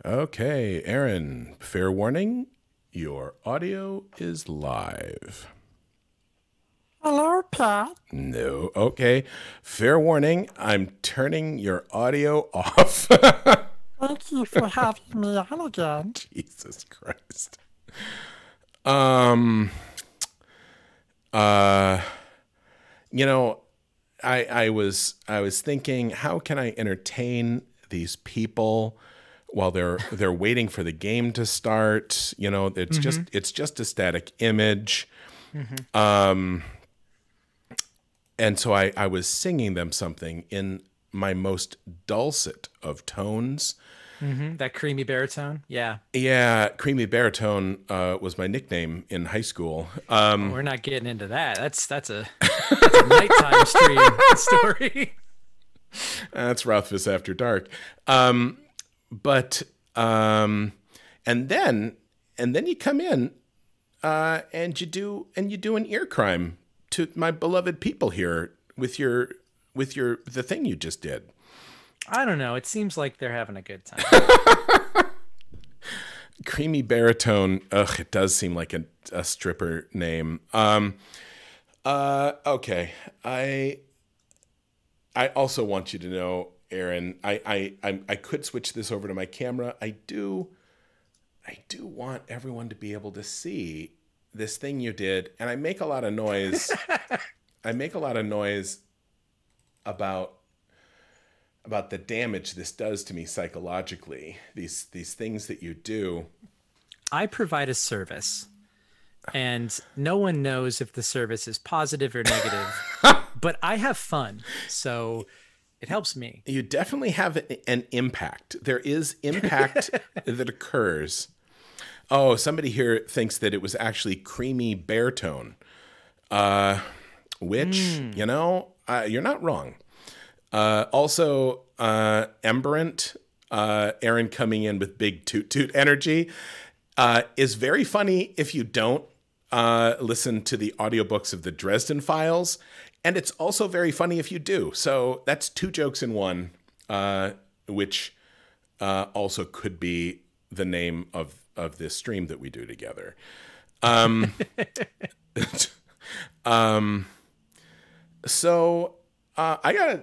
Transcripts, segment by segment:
Okay, Aaron, fair warning, your audio is live. Hello, Pat. No, okay. Fair warning, I'm turning your audio off. Thank you for having me on again. Jesus Christ. Um, uh, you know, I was thinking, how can I entertain these people while they're waiting for the game to start? You know, Mm-hmm. it's just a static image. Mm-hmm. And so I was singing them something in my most dulcet of tones. Mm-hmm. That creamy baritone. Yeah. Yeah, Creamy Baritone was my nickname in high school. Oh, we're not getting into that. That's a nighttime stream story. That's Rothfuss After Dark. But and then you come in and you do an ear crime to my beloved people here with your the thing you just did. I don't know. It seems like they're having a good time. Creamy Baritone. Ugh, it does seem like a stripper name. Okay. I also want you to know, Aaron, I could switch this over to my camera. I do want everyone to be able to see this thing you did, and I make a lot of noise. I make a lot of noise about the damage this does to me psychologically. These things that you do. I provide a service, and no one knows if the service is positive or negative, but I have fun, so it helps me. You definitely have an impact. There is impact that occurs. Oh, somebody here thinks that it was actually Creamy Baritone, which, you're not wrong. Also, Emberent, Aaron coming in with big toot toot energy, is very funny if you don't listen to the audiobooks of the Dresden Files. And it's also very funny if you do. So that's two jokes in one, which also could be the name of this stream that we do together. Um, um, so I gotta.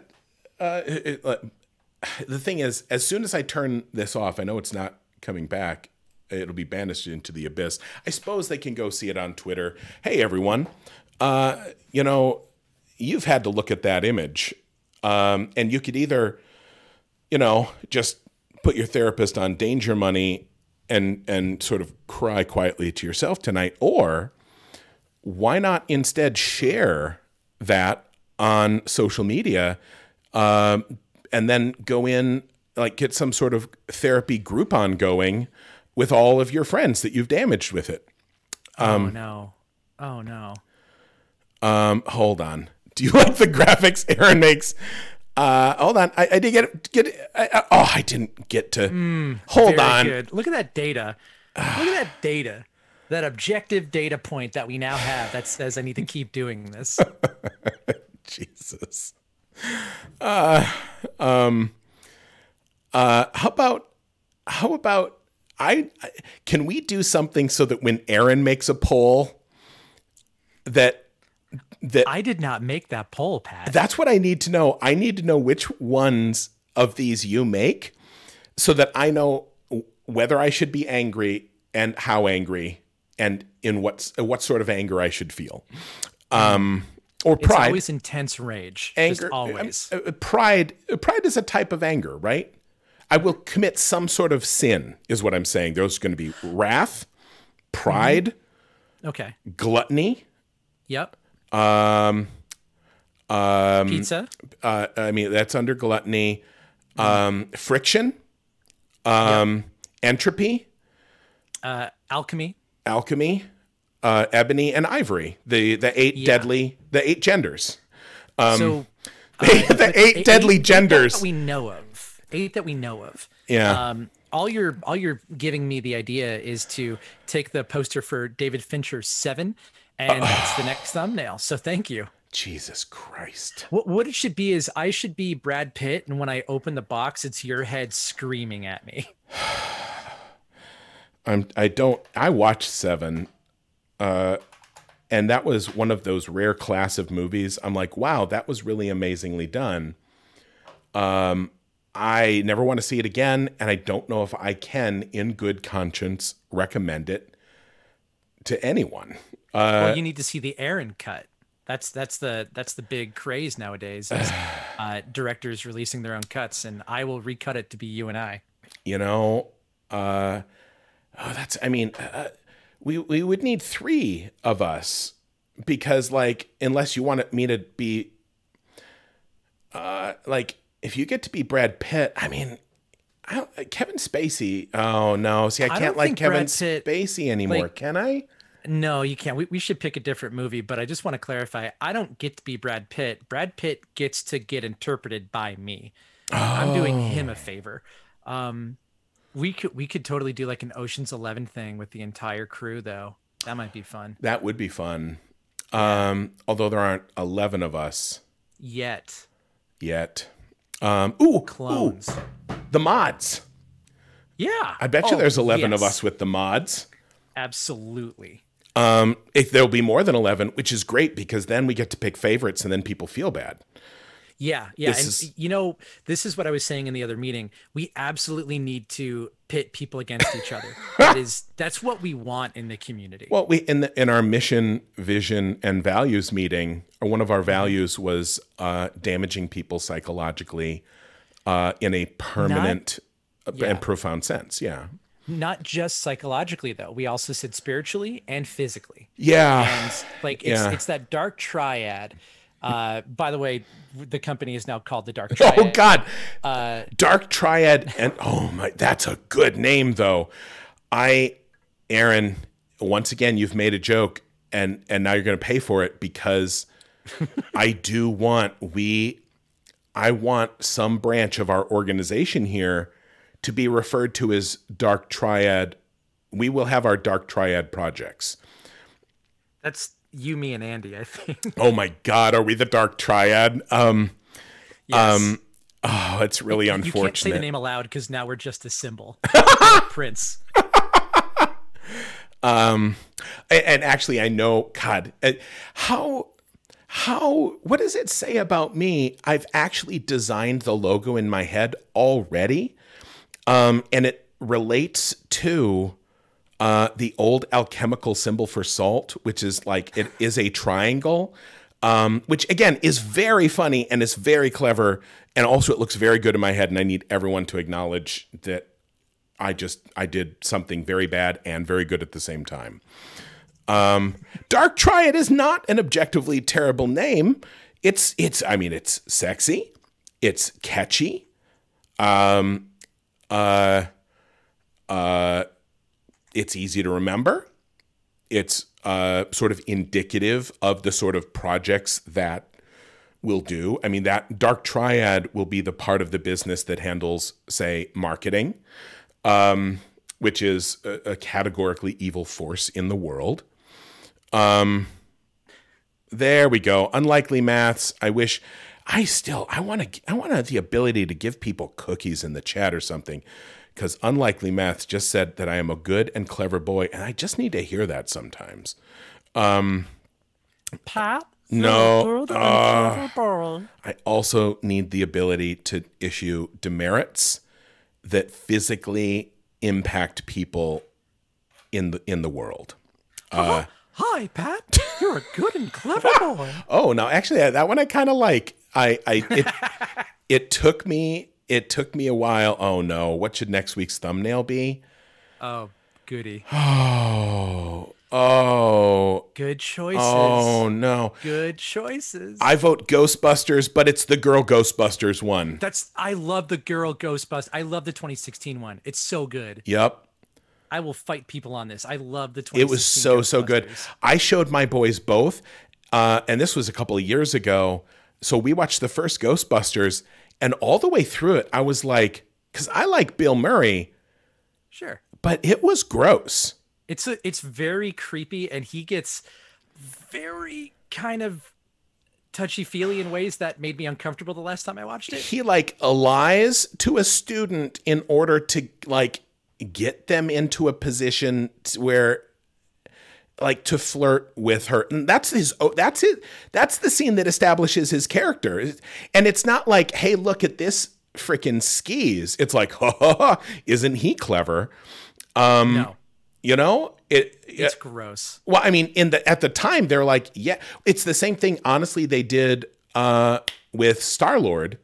The thing is, as soon as I turn this off, I know it's not coming back. It'll be banished into the abyss. I suppose they can go see it on Twitter. Hey, everyone. You've had to look at that image. And you could either, just put your therapist on danger money and sort of cry quietly to yourself tonight, or why not instead share that on social media, and then go in, like, get some sort of therapy Groupon going with all of your friends that you've damaged with it. Oh no. Oh no. Hold on. Do you like the graphics Aaron makes? Hold on. I did get it. I didn't get to. Hold Very on. good. Look at that data. Look at that data. That objective data point that we now have that says I need to keep doing this. Jesus. How about can we do something so that when Aaron makes a poll that I did not make that poll, Pat. that's what I need to know. I need to know which ones of these you make so that I know whether I should be angry and how angry and in what sort of anger I should feel. Or It's pride. always intense rage. Anger. Just always. Pride is a type of anger, right? I will commit some sort of sin, is what I'm saying. There's going to be wrath, pride, Okay. gluttony, Yep. um, Pizza. I mean, that's under gluttony, friction, Yep. entropy, Alchemy. alchemy, ebony, and ivory. The Yeah. the eight genders. So The eight deadly genders. that we know of. Eight that we know of. Yeah. All you're giving me the idea is to take the poster for David Fincher's Seven, and that's the next thumbnail. So thank you. Jesus Christ. What it should be is I should be Brad Pitt, and when I open the box, it's your head screaming at me. I watched Seven, and that was one of those rare class of movies. I'm like, wow, that was really amazingly done. I never want to see it again, and I don't know if I can, in good conscience, recommend it to anyone. Well, you need to see the Aaron cut. That's the big craze nowadays. Is, directors releasing their own cuts, and I will recut it to be you and I. You know, we would need 3 of us, because like, unless you want me to be, like, if you get to be Brad Pitt, I mean, Kevin Spacey. Oh no, see, I can't like Kevin Spacey anymore, like, can I? No, you can't. We should pick a different movie, but I just want to clarify. I don't get to be Brad Pitt. Brad Pitt gets to get interpreted by me. Oh. I'm doing him a favor. We could totally do like an Ocean's 11 thing with the entire crew, though. That might be fun. That would be fun. Although there aren't 11 of us yet. Clones. The mods. Yeah. I bet you there's 11 of us with the mods. Absolutely. If there'll be more than 11, which is great, because then we get to pick favorites and then people feel bad. Yeah. You know, this is what I was saying in the other meeting. We absolutely need to pit people against each other. That's what we want in the community. Well, in our mission, vision, and values meeting, one of our values was damaging people psychologically in a permanent and profound sense. Yeah. Not just psychologically, though. We also said spiritually and physically. Yeah. And like it's that Dark Triad. By the way, the company is now called the Dark Triad. Oh God, Dark Triad, and oh my, that's a good name though. Aaron, once again, you've made a joke, and now you're going to pay for it, because I want some branch of our organization here to be referred to as Dark Triad. We will have our Dark Triad projects. That's you, me, and Andy, I think. Oh my God, are we the Dark Triad? Yes. Oh, it's really unfortunate. You can't say the name aloud because now we're just a symbol. Prince. And actually, I know, God, what does it say about me? I've actually designed the logo in my head already. And it relates to the old alchemical symbol for salt, which is like, it is a triangle, which again is very funny and is very clever. And also it looks very good in my head. And I need everyone to acknowledge that I did something very bad and very good at the same time. Dark Triad is not an objectively terrible name. It's sexy. It's catchy. It's easy to remember. It's sort of indicative of the sort of projects that we'll do. I mean, that Dark Triad will be the part of the business that handles, say, marketing, which is a categorically evil force in the world. There we go. Unlikely maths. I wish I want the ability to give people cookies in the chat or something, because Unlikely Maths just said that I am a good and clever boy, and I just need to hear that sometimes. Pat? No. I also need the ability to issue demerits that physically impact people in the world. Hi, Pat. You're a good and clever boy. Oh, no, actually, that one I kind of like. It took me a while. Oh no, what should next week's thumbnail be? Oh, goody. Oh. Good choices. Oh no. Good choices. I vote Ghostbusters, but it's the girl Ghostbusters one. I love the girl Ghostbusters. I love the 2016 one. It's so good. Yep. I will fight people on this. I love the 2016 It was so good. I showed my boys both, and this was a couple of years ago. So we watched the first Ghostbusters, and all the way through it, I was like, because I like Bill Murray. Sure. But it was gross. It's very creepy, and he gets very kind of touchy-feely in ways that made me uncomfortable the last time I watched it. He like lies to a student in order to like get them into a position where, like, to flirt with her. And that's it. That's the scene that establishes his character. And it's not like, hey, look at this freaking skis. It's like, ha ha ha, isn't he clever? No, You know, it's gross. well, I mean, at the time, they're like, yeah, it's the same thing. Honestly, they did with Star-Lord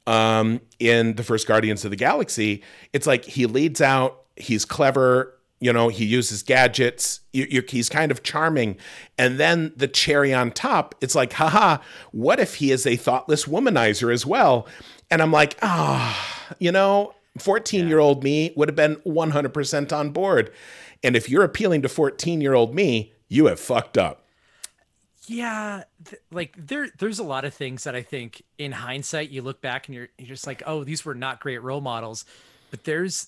in the first Guardians of the Galaxy. It's like he leads out, he's clever, you know, he uses gadgets, he's kind of charming. And then the cherry on top, it's like, haha, what if he is a thoughtless womanizer as well? And I'm like, you know, 14-year-old me would have been 100% on board. And if you're appealing to 14-year-old me, you have fucked up. Yeah, like there's a lot of things that I think in hindsight you look back and you're just like, oh, these were not great role models. But there's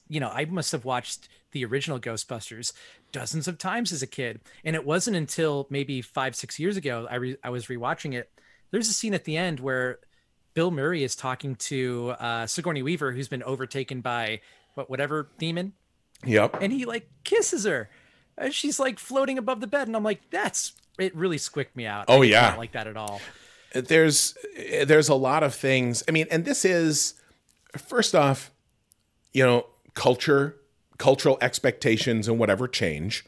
you know, I must have watched the original Ghostbusters dozens of times as a kid, and it wasn't until maybe 5-6 years ago I was rewatching it. There's a scene at the end where Bill Murray is talking to Sigourney Weaver, who's been overtaken by whatever demon. Yep. And he like kisses her. And she's like floating above the bed. And I'm like, it really squicked me out. Oh, I did yeah. not like that at all. There's a lot of things. I mean, and this is, first off, you know, cultural expectations and whatever change,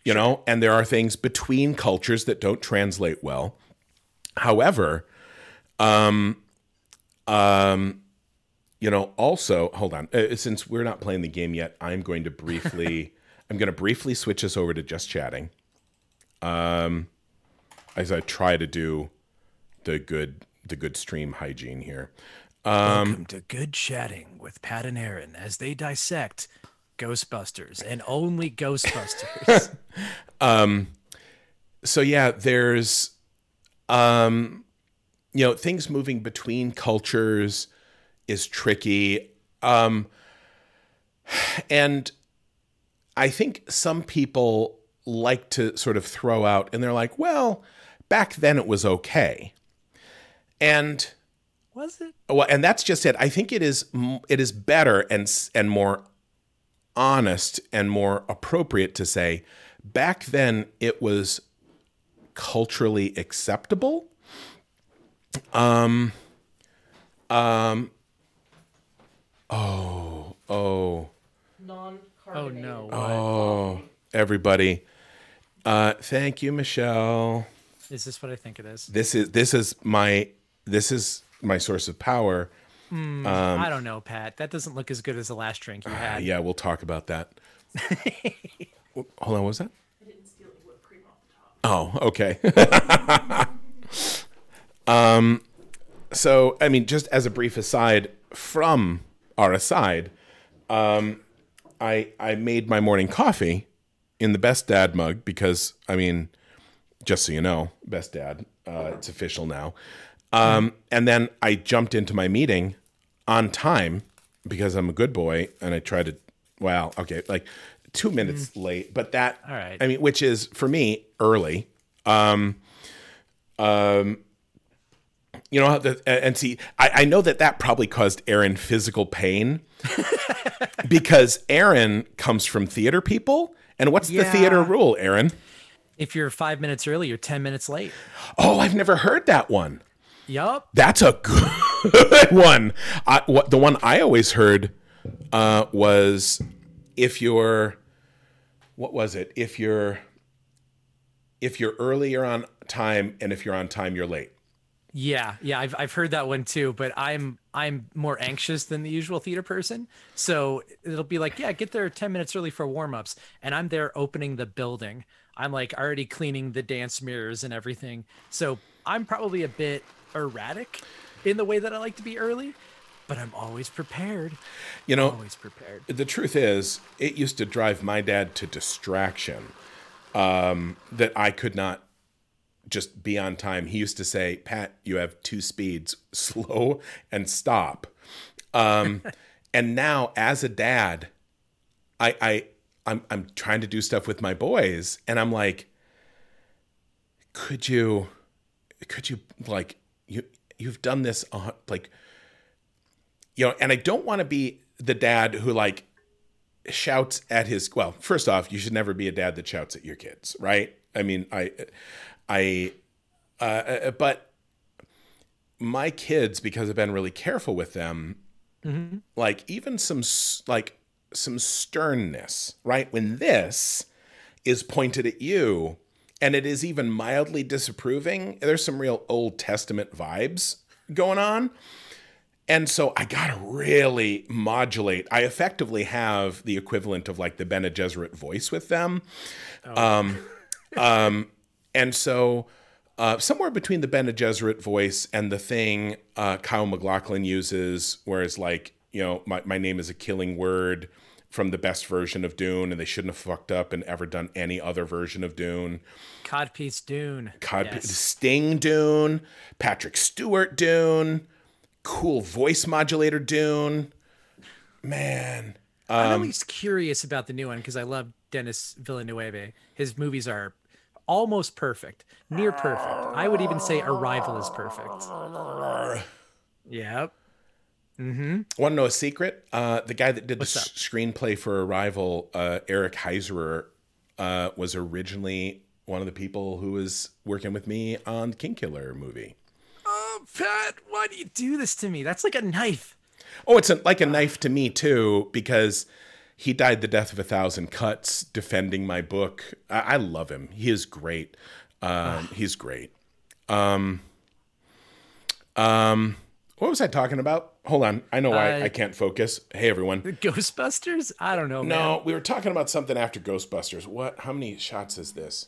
you know, and there are things between cultures that don't translate well. However, you know, also, hold on, since we're not playing the game yet, I'm going to briefly switch us over to just chatting. As I try to do the good stream hygiene here. Welcome to Good Chatting with Pat and Aaron as they dissect Ghostbusters and only Ghostbusters. So yeah, there's, you know, things moving between cultures is tricky. And I think some people like to sort of throw out, and they're like, well, back then it was okay. And Was it? well, and that's just it. I think it is better and more honest and more appropriate to say back then it was culturally acceptable. Oh no. Oh, everybody. Thank you, Michelle. Is this what I think it is? This is my source of power. I don't know, Pat. That doesn't look as good as the last drink you had. Yeah, we'll talk about that. Hold on, what was that? I didn't steal the whipped cream off the top. Oh, okay. So, I mean, just as a brief aside from our aside, I made my morning coffee in the Best Dad mug because, I mean, just so you know, Best Dad, it's official now. And then I jumped into my meeting on time because I'm a good boy and I tried to, well, okay, like 2 minutes late, but that, All right. I mean, which is for me early. You know, and see, I know that probably caused Aaron physical pain because Aaron comes from theater people. And what's the theater rule, Aaron? If you're 5 minutes early, you're 10 minutes late. Oh, I've never heard that one. Yup. That's a good one. The one I always heard was if you're, what was it? If you're early, you're on time, and if you're on time, you're late. Yeah, I've heard that one too, but I'm more anxious than the usual theater person. So it'll be like, yeah, get there 10 minutes early for warm-ups, and I'm there opening the building. I'm like already cleaning the dance mirrors and everything. So I'm probably a bit erratic in the way that I like to be early, but I'm always prepared. You know, Always prepared. the truth is, it used to drive my dad to distraction that I could not just be on time. He used to say, Pat, you have two speeds, slow and stop. And now as a dad, I'm trying to do stuff with my boys, and I'm like, could you like, you've done this like, you know, and I don't want to be the dad who like shouts at his, well, first off, you should never be a dad that shouts at your kids, right? I mean, but my kids, because I've been really careful with them, like even some sternness, right? When this is pointed at you and it is even mildly disapproving, there's some real Old Testament vibes going on. And so I got to really modulate. I effectively have the equivalent of like the Bene Gesserit voice with them. Oh. And so somewhere between the Bene Gesserit voice and the thing Kyle MacLachlan uses, whereas like, you know, my name is a killing word from the best version of Dune, and they shouldn't have fucked up and ever done any other version of Dune. Codpiece Dune. Sting Dune, Patrick Stewart Dune, cool voice modulator Dune. Man. I'm always curious about the new one because I love Denis Villeneuve. His movies are almost perfect, near perfect. I would even say Arrival is perfect. Yep. Want to know a secret? The guy that did the screenplay for Arrival, Eric Heiserer, was originally one of the people who was working with me on the Kingkiller movie. Oh, Pat, why do you do this to me? That's like a knife. Oh, it's like a knife to me too, because he died the death of 1,000 cuts defending my book. I love him. He is great. He's great. What was I talking about? Hold on. I know why I can't focus. Hey, everyone. Ghostbusters? I don't know, man. No, we were talking about something after Ghostbusters. What? How many shots is this?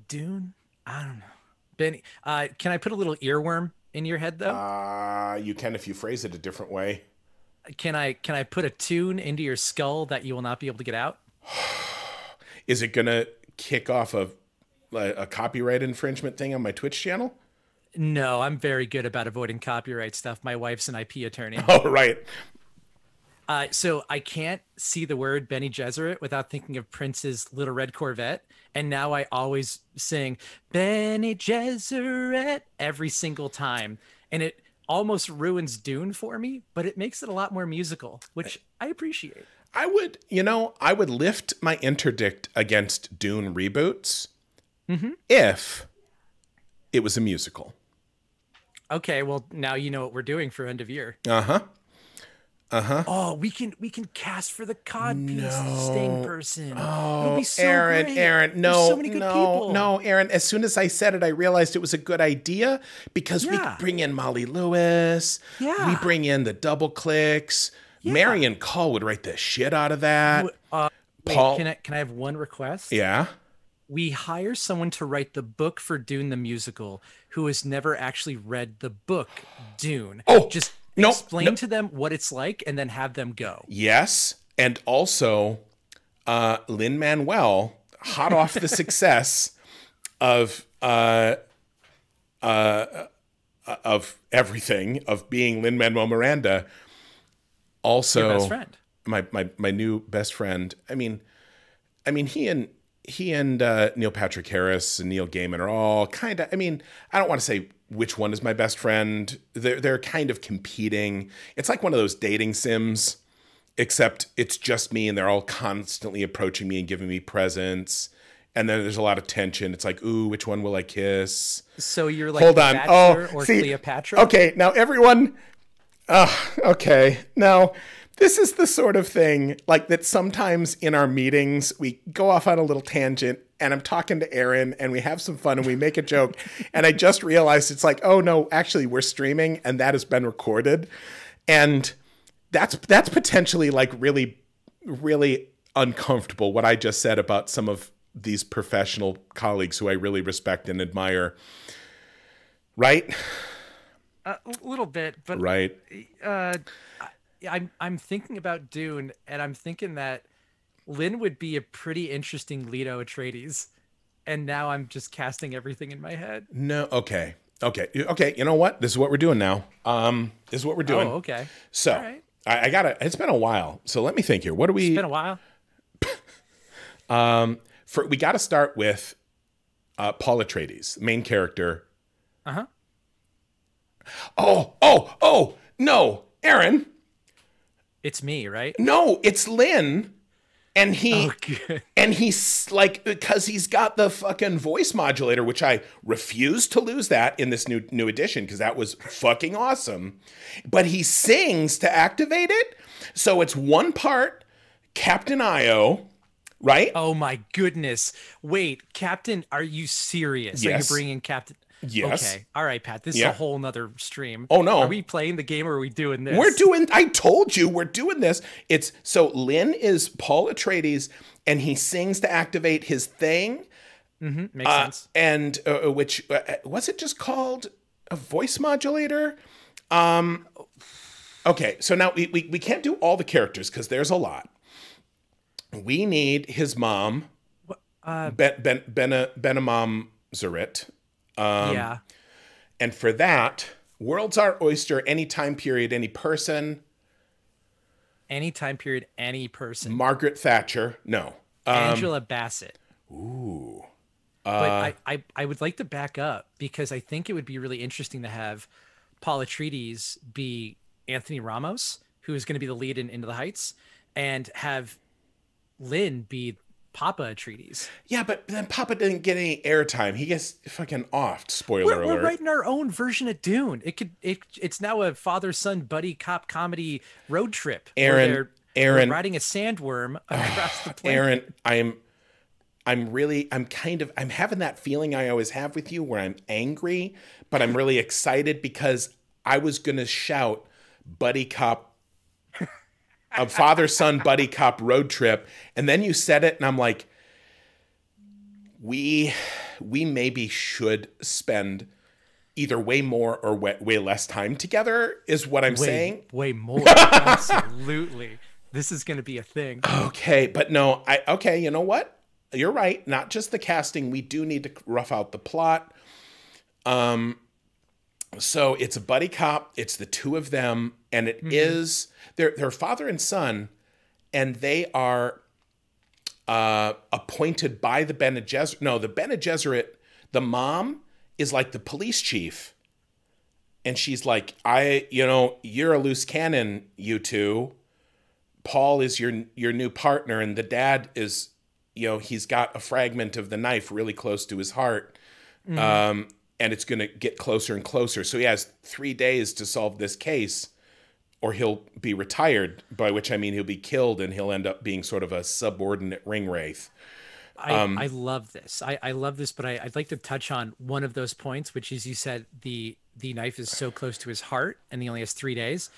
Dune? I don't know. Benny, can I put a little earworm in your head, though? You can if you phrase it a different way. Can I put a tune into your skull that you will not be able to get out? Is it going to kick off a copyright infringement thing on my Twitch channel? No, I'm very good about avoiding copyright stuff. My wife's an IP attorney. Oh, right. So I can't see the word Bene Gesserit without thinking of Prince's Little Red Corvette. And now I always sing Bene Gesserit every single time. And it almost ruins Dune for me, but it makes it a lot more musical, which I appreciate. I would lift my interdict against Dune reboots if it was a musical. Okay, well, now you know what we're doing for end of year. Oh, we can cast for the codpiece Sting person. Oh, it'll be so Aaron, great. Aaron, There's so many good people. No, Aaron. As soon as I said it, I realized it was a good idea because we bring in Molly Lewis. Yeah. We bring in the double clicks. Yeah. Marion Call would write the shit out of that. Paul, can I have one request? Yeah. We hire someone to write the book for Dune the musical who has never actually read the book Dune. Oh, just explain to them what it's like and then have them go. Yes. And also Lin-Manuel, hot off the success of everything, of being Lin-Manuel Miranda. Also, your best friend. My new best friend. I mean, he and Neil Patrick Harris and Neil Gaiman are all kind of, I don't want to say which one is my best friend. They're kind of competing. It's like one of those dating sims, except it's just me and they're all constantly approaching me and giving me presents. And then there's a lot of tension. It's like, ooh, which one will I kiss? So you're like Hold on. Bachelor or Cleopatra? Okay, now everyone, okay. Now, this is the sort of thing like that sometimes in our meetings, we go off on a little tangent and I'm talking to Aaron and we have some fun and we make a joke. And I just realized it's like, oh no, actually we're streaming and that has been recorded. And that's potentially like really, really uncomfortable what I just said about some of these professional colleagues who I really respect and admire. Right? A little bit, but right. I'm thinking about Dune, and I'm thinking that Lynn would be a pretty interesting Leto Atreides, and now I'm just casting everything in my head. No, okay. You know what? This is what we're doing now. This is what we're doing. Oh, okay. So, right. I gotta. It's been a while, so let me think here. What do we? It's been a while. We got to start with Paul Atreides, main character. Oh, no, Aaron. It's me, right? No, it's Lynn. And he, good. and he's like, because he's got the fucking voice modulator, which I refuse to lose that in this new edition because that was fucking awesome. But he sings to activate it, so it's one part Captain IO, right? Oh my goodness. Wait, Captain, are you serious? Are you Yes. bringing Captain? Yes. Okay. All right, Pat. This is Yeah. a whole nother stream. Oh, no. Are we playing the game or are we doing this? I told you we're doing this. It's so Lynn is Paul Atreides and he sings to activate his thing. Makes sense. And which was it just called a voice modulator? Okay, so now we can't do all the characters because there's a lot. We need his mom, Benamam Zerit. Yeah. And for that, world's our oyster, any time period, any person. Any time period, any person. Margaret Thatcher. No. Angela Bassett. Ooh. But I would like to back up because I think it would be really interesting to have Paul Atreides be Anthony Ramos, who is going to be the lead in Into the Heights, and have Lynn be Papa Atreides. Yeah, but then Papa didn't get any airtime. He gets fucking offed. Spoiler alert. We're writing our own version of Dune. It's now a father-son buddy cop comedy road trip. Aaron, they're riding a sandworm across the planet. Aaron, I'm having that feeling I always have with you where I'm angry, but I'm really excited because I was going to shout buddy cop, a father-son buddy cop road trip. And then you said it and I'm like, we maybe should spend either way more or way less time together is what I'm saying. Way more. Absolutely. This is going to be a thing. Okay. But no, you know what? You're right. Not just the casting. We do need to rough out the plot. So it's a buddy cop. It's the two of them. And it is, they're father and son. And they are appointed by the Bene Gesserit. No, the Bene Gesserit, the mom is like the police chief. And she's like, you're a loose cannon, you two. Paul is your new partner. And the dad is, he's got a fragment of the knife really close to his heart. And it's going to get closer and closer. So he has 3 days to solve this case or he'll be retired, by which I mean he'll be killed and he'll end up being sort of a subordinate ring wraith. I love this. I love this, but I'd like to touch on one of those points, which is you said the knife is so close to his heart and he only has 3 days.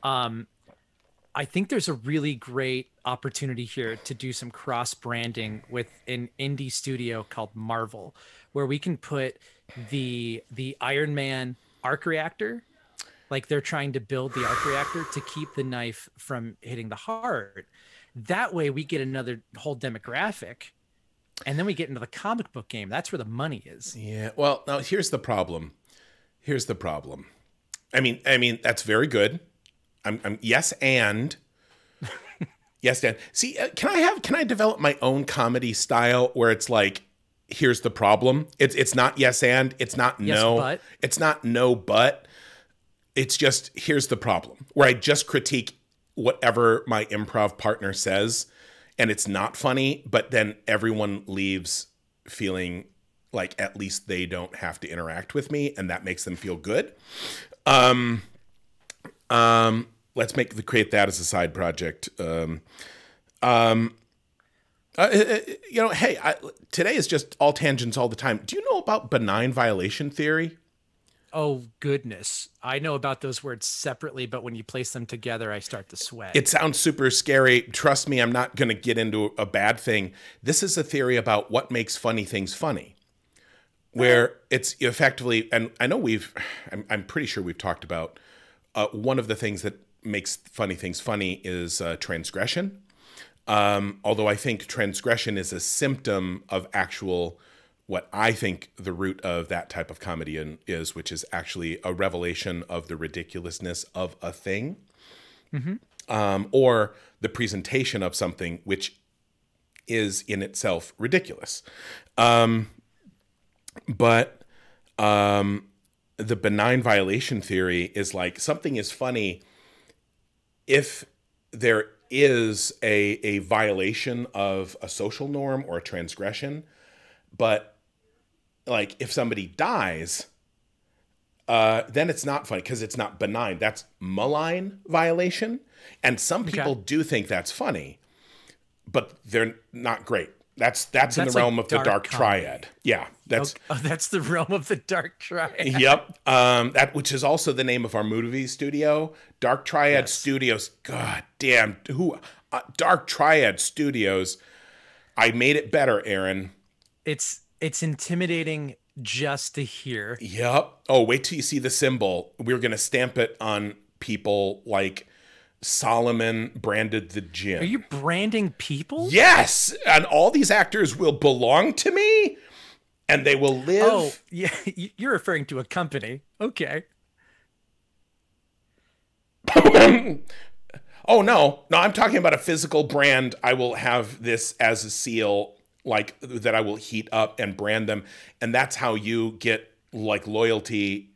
I think there's a really great opportunity here to do some cross branding with an indie studio called Marvel, where we can put the Iron Man arc reactor, like they're trying to build the arc reactor to keep the knife from hitting the heart. That way we get another whole demographic. And then we get into the comic book game. That's where the money is. Yeah. Well, now here's the problem. I mean, that's very good. I'm yes, and yes, Dan. See, can I develop my own comedy style where it's like, here's the problem. It's not yes, and it's not yes, no, but. It's not no, but it's just, here's the problem where I just critique whatever my improv partner says. And it's not funny, but then everyone leaves feeling like at least they don't have to interact with me, and that makes them feel good. Let's create that as a side project. Hey, today is just all tangents all the time. Do you know about benign violation theory? Oh, goodness. I know about those words separately, but when you place them together, I start to sweat. It sounds super scary. Trust me, I'm not going to get into a bad thing. This is a theory about what makes funny things funny, where it's effectively, and I know I'm pretty sure we've talked about one of the things that makes funny things funny is transgression. Although I think transgression is a symptom of actual what I think the root of that type of comedy is, which is actually a revelation of the ridiculousness of a thing, or the presentation of something which is in itself ridiculous. But the benign violation theory is like something is funny if there is a violation of a social norm or a transgression. But like if somebody dies, then it's not funny because it's not benign. That's malign violation. And some people do think that's funny, but they're not great. That's in the realm of the Dark Triad. Yeah, that's that's the realm of the Dark Triad. Yep. That which is also the name of our movie studio, Dark Triad Studios. God damn, Dark Triad Studios. I made it better, Aaron. It's intimidating just to hear. Yep. Oh, wait till you see the symbol. We're gonna stamp it on people like Solomon branded the gin. Are you branding people? Yes, and all these actors will belong to me, and they will live. Oh, yeah, you're referring to a company. Okay. Oh no, I'm talking about a physical brand. I will have this as a seal, like that I will heat up and brand them, and that's how you get like loyalty.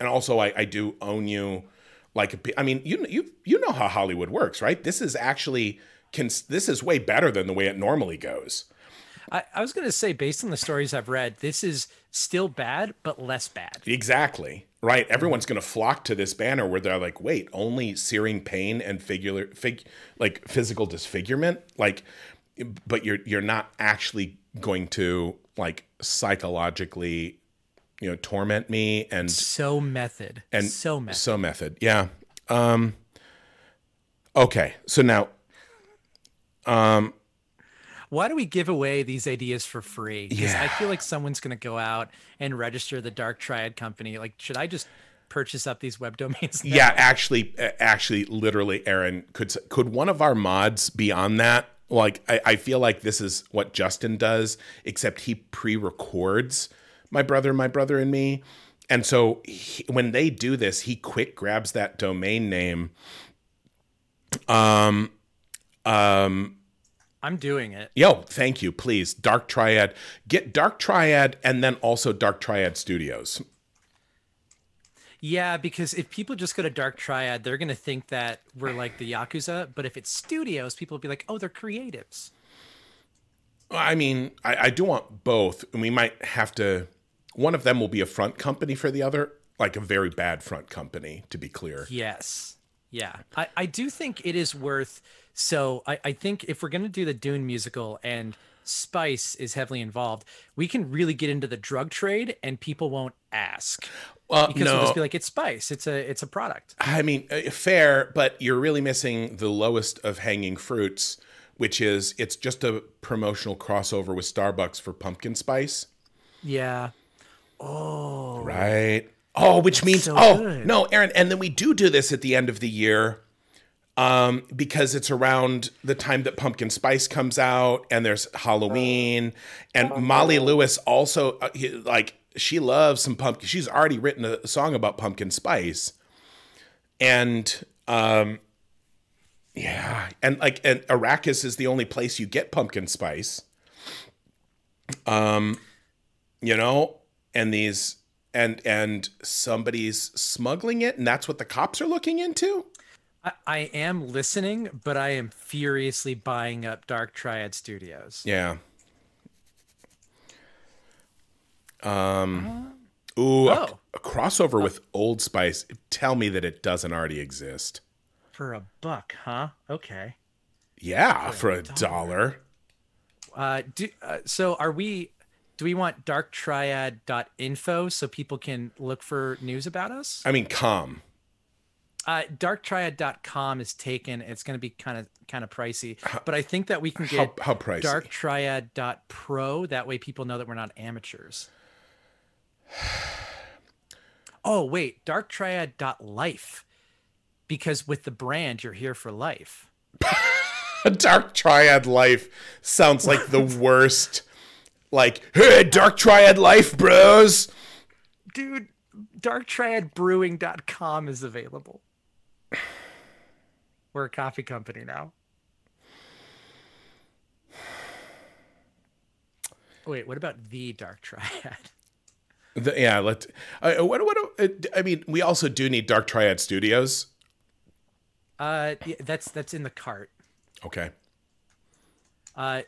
And also, I do own you. Like, I mean, you know how Hollywood works, right? This is actually this is way better than the way it normally goes. I was going to say, based on the stories I've read, this is still bad, but less bad. Exactly. Right. Everyone's going to flock to this banner where they're like, wait, only searing pain and like physical disfigurement. Like, but you're not actually going to like psychologically, torment me. And so method. Yeah. Okay. So now, why do we give away these ideas for free? Because I feel like someone's going to go out and register the Dark Triad company. Like, should I just purchase up these web domains now? Yeah, actually, literally, Aaron, could one of our mods be on that? Like, I feel like this is what Justin does, except he pre-records my brother and me. And so when they do this, he quick grabs that domain name. I'm doing it. Yo, thank you. Please. Dark Triad. Get Dark Triad and then also Dark Triad Studios. Yeah, because if people just go to Dark Triad, they're going to think that we're like the Yakuza. But if it's studios, people will be like, oh, they're creatives. I mean, I do want both. And we might have to... One of them will be a front company for the other, like a very bad front company, to be clear. Yes. Yeah. I do think it is worth... So I think if we're going to do the Dune musical and Spice is heavily involved, we can really get into the drug trade and people won't ask. Because we'll just be like, it's Spice. It's a product. I mean, fair, but you're really missing the lowest of hanging fruits, which is it's just a promotional crossover with Starbucks for pumpkin spice. Yeah. Oh. Right. Oh, which means, so good. No, Aaron, and then we do this at the end of the year. Because it's around the time that pumpkin spice comes out and there's Halloween and Molly Lewis also she loves some pumpkin. She's already written a song about pumpkin spice and, and Arrakis is the only place you get pumpkin spice, and these, and somebody's smuggling it and that's what the cops are looking into. I am listening, but I am furiously buying up Dark Triad Studios. Yeah. A crossover with Old Spice. Tell me that it doesn't already exist. For $1, huh? Okay. Yeah, for $1. So do we want darktriad.info so people can look for news about us? I mean, com. Darktriad.com is taken. It's going to be kind of pricey, but I think that we can get how pricey? Darktriad.pro. That way people know that we're not amateurs. Oh, wait, Darktriad.life. Because with the brand, you're here for life. Dark Triad Life sounds like the worst. Like, hey, Dark Triad Life, bros. Dude, darktriadbrewing.com is available. We're a coffee company now. Wait, what about the Dark Triad? I mean, we also do need Dark Triad Studios. Yeah, that's in the cart. Okay.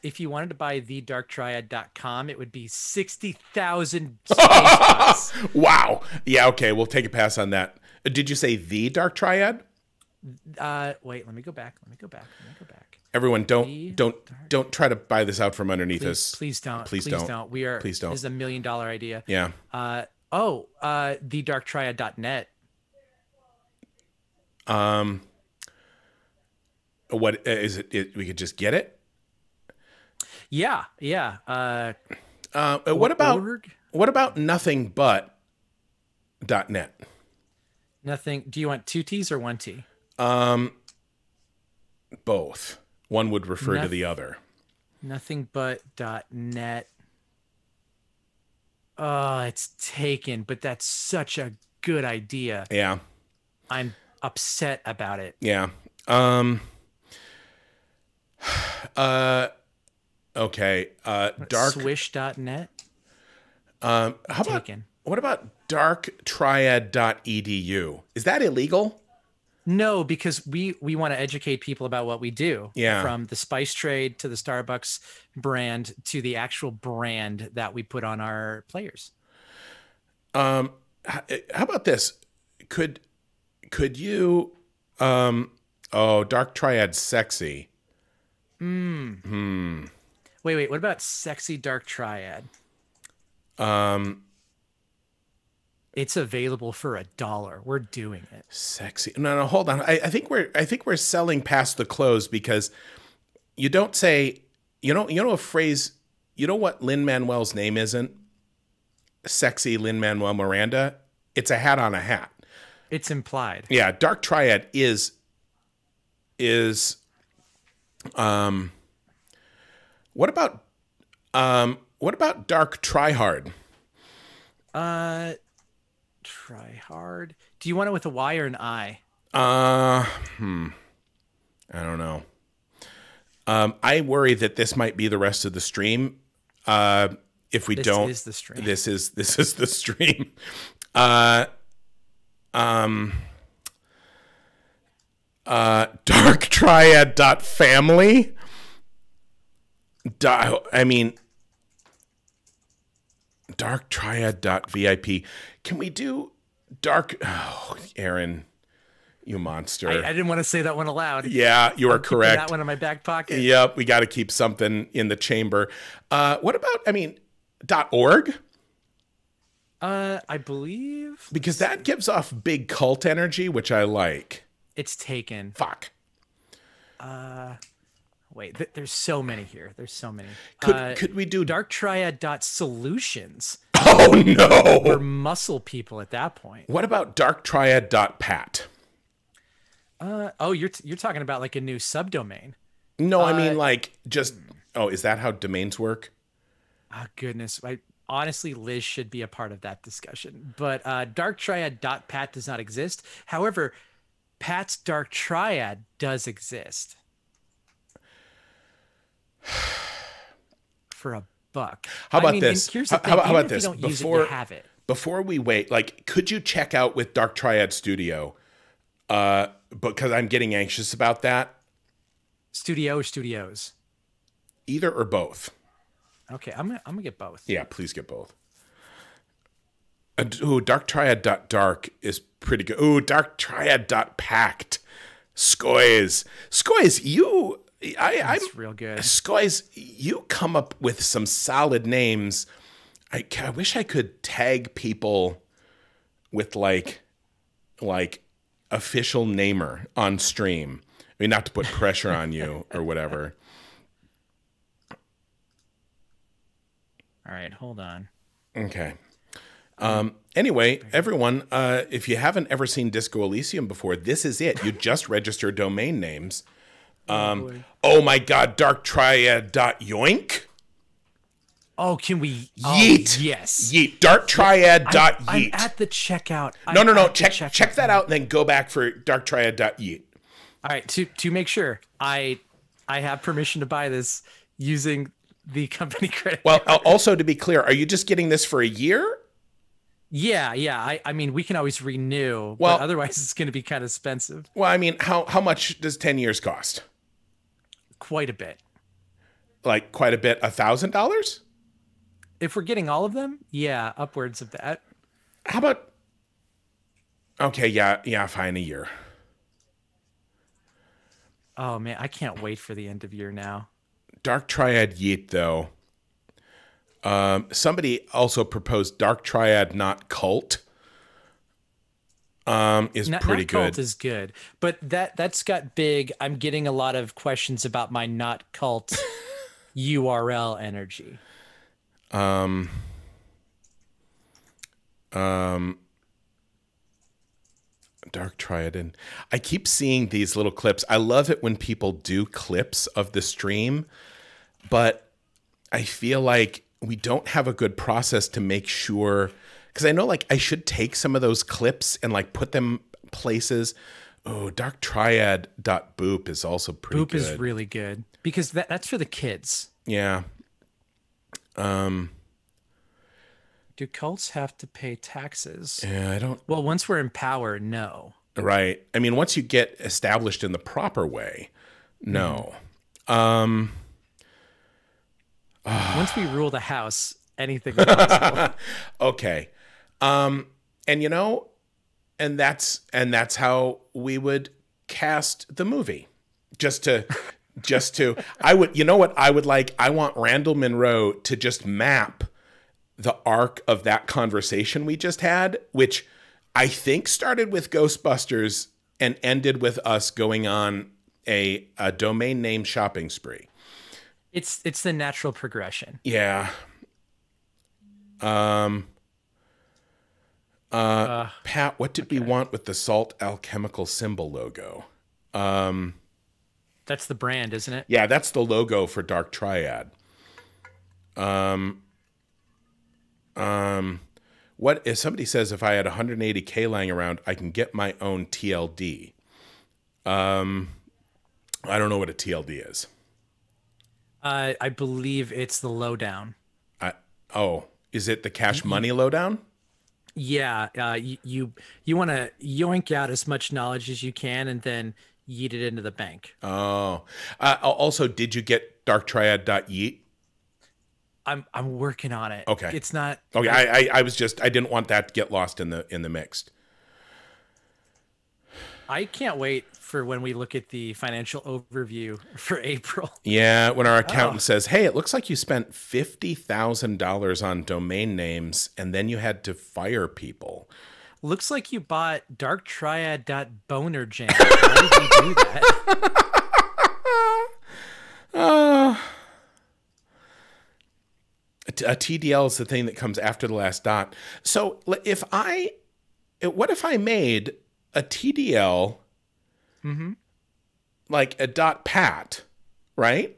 If you wanted to buy thedarktriad.com, it would be 60,000 space bucks. Wow. Yeah. Okay. We'll take a pass on that. Did you say the Dark Triad? Wait, let me go back. Everyone, The don't try to buy this out from underneath us. Please don't. Please Please don't. don't. We are. Please don't. This is $1 million idea. Yeah. Thedarktriad.net. What is it? We could just get it. Yeah. What about org? what about nothing but .net? Nothing. Do you want 2 T's or 1 T? Both. One would refer to the other. Nothing but .net. Oh, it's taken, but that's such a good idea. Yeah. I'm upset about it. Yeah. Okay. Dark Swish.net. How about Taken. what about darktriad.edu? Is that illegal? No, because we want to educate people about what we do. Yeah. From the spice trade to the Starbucks brand to the actual brand that we put on our players. How about this? Could you Dark Triad sexy. Wait, what about sexy Dark Triad? It's available for $1. We're doing it. Sexy. No, hold on. I think we're selling past the close because you don't say, a phrase, you know what Lin-Manuel's name isn't? Sexy Lin-Manuel Miranda. It's a hat on a hat. It's implied. Yeah, Dark Triad is what about Dark Tryhard? Try hard. Do you want it with a Y or an I? I don't know. I worry that this might be the rest of the stream. If we don't, This is the stream. This is the stream. Dark Triad family. Dark Triad VIP. Can we do Dark? Oh, Aaron, you monster! I didn't want to say that one aloud. Yeah, you are correct. That one in my back pocket. Yep, we got to keep something in the chamber. What about? .org? I believe Because that gives off big cult energy, which I like. it's taken. Fuck. Wait, there's so many here. There's so many. Could we do darktriad.solutions? Oh no! We're muscle people at that point. What about darktriad.pat? You're talking about like a new subdomain. No, I mean like just. Oh, is that how domains work? Oh goodness, honestly, Liz should be a part of that discussion. But darktriad.pat does not exist. However, Pat's Dark Triad does exist. For $1. How about this? Here's the thing, how even about if this? You don't use it, you have it. Before we wait, could you check out with Dark Triad Studio? Because I'm getting anxious about that. Studio or studios? Either or both. Okay, I'm gonna get both. Yeah, please get both. Darktriad.dark is pretty good. Ooh, darktriad.pact. Skoys, That's real good. Skoys, you come up with some solid names. I wish I could tag people with like official namer on stream. I mean, not to put pressure on you or whatever. All right, hold on. Okay. Anyway, everyone, if you haven't ever seen Disco Elysium before, this is it. You just register domain names. Oh my God, darktriad.yoink. Oh, can we? Yeet. Oh, yes. Yeet. Darktriad.yeet. I'm at the checkout. No. Check that out and then go back for darktriad.yeet. All right. To make sure, I have permission to buy this using the company credit. Well, also to be clear, are you just getting this for a year? Yeah. I mean, we can always renew, Well, but otherwise it's going to be kind of expensive. well, I mean, how much does 10 years cost? Quite a bit. Like quite a bit, $1,000? If we're getting all of them, yeah, upwards of that. How about, okay, yeah, fine, a year. Oh man, I can't wait for the end of year now. Dark Triad yeet, though. Somebody also proposed Dark Triad, not cult. Is pretty Not cult good. is good, but that's got big. I'm getting a lot of questions about my not cult URL energy. Dark Triad, and I keep seeing these little clips. I love it when people do clips of the stream, but I feel like we don't have a good process to make sure, because I know like I should take some of those clips and like put them places. Oh, Dark Triad .boop is also pretty Boop good. is really good because that's for the kids. Yeah. Do cults have to pay taxes? Yeah, I don't. Well, once we're in power, no. Right. I mean, once you get established in the proper way, no. Once we rule the house, anything is possible. Okay. And you know, and that's how we would cast the movie. Just to I would, you know what I would like? I want Randall Monroe to just map the arc of that conversation we just had, which I think started with Ghostbusters and ended with us going on a domain name shopping spree. It's the natural progression. Yeah. Pat, what did we want with the salt alchemical symbol logo? That's the brand, isn't it? Yeah, that's the logo for Dark Triad. What if somebody says if I had 180K lying around, I can get my own TLD? I don't know what a TLD is. I believe it's the lowdown. Is it the cash money lowdown? Yeah, you want to yoink out as much knowledge as you can and then yeet it into the bank. Oh, also, did you get darktriad.yeet? I'm working on it. Okay, it's not. Okay, I didn't want that to get lost in the mix. I can't wait for when we look at the financial overview for April. Yeah, when our accountant says, "Hey, it looks like you spent $50,000 on domain names, and then you had to fire people." Looks like you bought darktriad.bonerjam. Why did you do that? A TDL is the thing that comes after the last dot. So what if I made a TDL, like a .pat, right?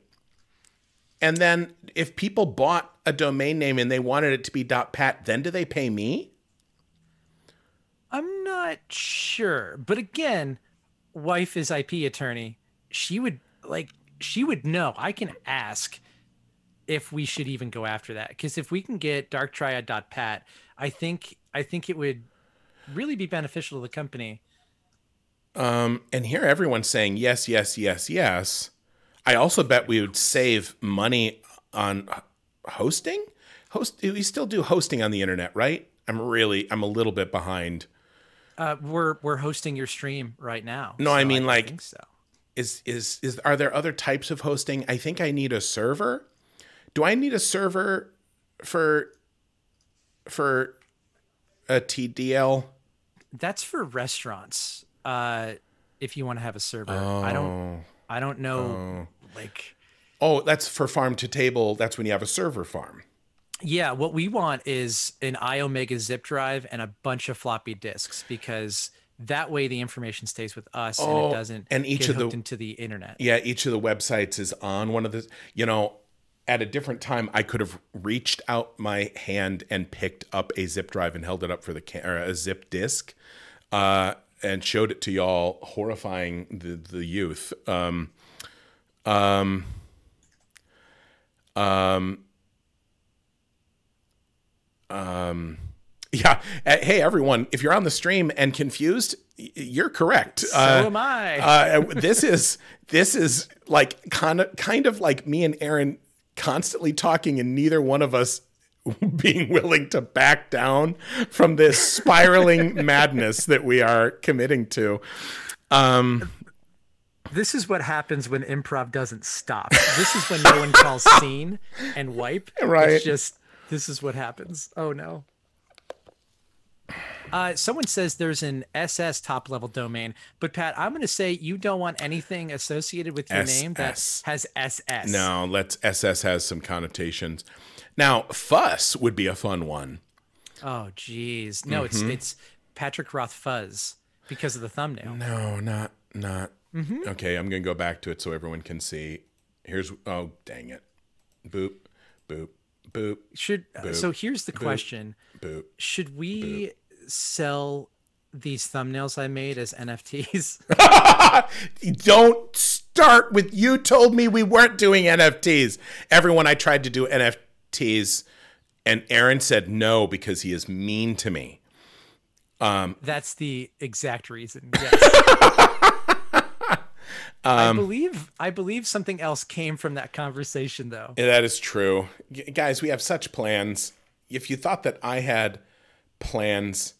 And then if people bought a domain name and they wanted it to be .pat, then do they pay me? I'm not sure, but again, wife is IP attorney. She would know. I can ask if we should even go after that, because if we can get darktriad.pat, I think it would really be beneficial to the company. And here everyone's saying yes, yes, yes, yes. I also bet we would save money on hosting. We still do hosting on the internet, right? I'm a little bit behind. We're hosting your stream right now. No, so I mean, like, think so. Are there other types of hosting? I think I need a server. Do I need a server for a TDL? That's for restaurants. If you want to have a server, I don't know. Like, that's for farm to table. That's when you have a server farm. yeah, what we want is an iOmega zip drive and a bunch of floppy disks, because that way the information stays with us and it doesn't get hooked into the internet. Yeah, each of the websites is on one of the, at a different time, I could have reached out my hand and picked up a zip drive and held it up for or a zip disk, and showed it to y'all, horrifying the youth. Yeah. Hey, everyone, if you're on the stream and confused, you're correct. So am I. This is like kind of like me and Aaron constantly talking and neither one of us being willing to back down from this spiraling madness that we are committing to. This is what happens when improv doesn't stop. This is when no one calls scene and wipe. Right. It's just, this is what happens. Oh no. Someone says there's an SS top level domain, but Pat, I'm going to say you don't want anything associated with your name that has SS. No, SS has some connotations. Now, Fuss would be a fun one. Oh, geez. No, it's Patrick Roth Fuzz because of the thumbnail. No, not. Okay, I'm going to go back to it so everyone can see. Oh, dang it. Boop, boop, boop. Boop, so here's the question. Boop. Should we sell these thumbnails I made as NFTs? Don't start with you told me we weren't doing NFTs. Everyone, I tried to do NFTs and Aaron said no because he is mean to me. That's the exact reason. Yes. I believe something else came from that conversation, though. That is true. Guys, we have such plans. If you thought that I had plans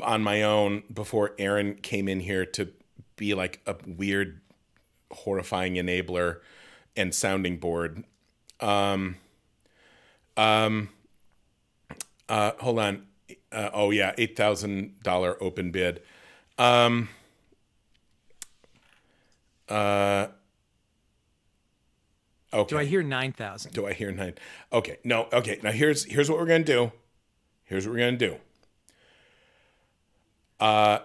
on my own before Aaron came in here to be like a weird, horrifying enabler and sounding board. Hold on. Oh yeah, $8,000 open bid. Okay. Do I hear 9,000? Do I hear 9? Okay. No. Okay. Now here's what we're going to do. Here's what we're going to do.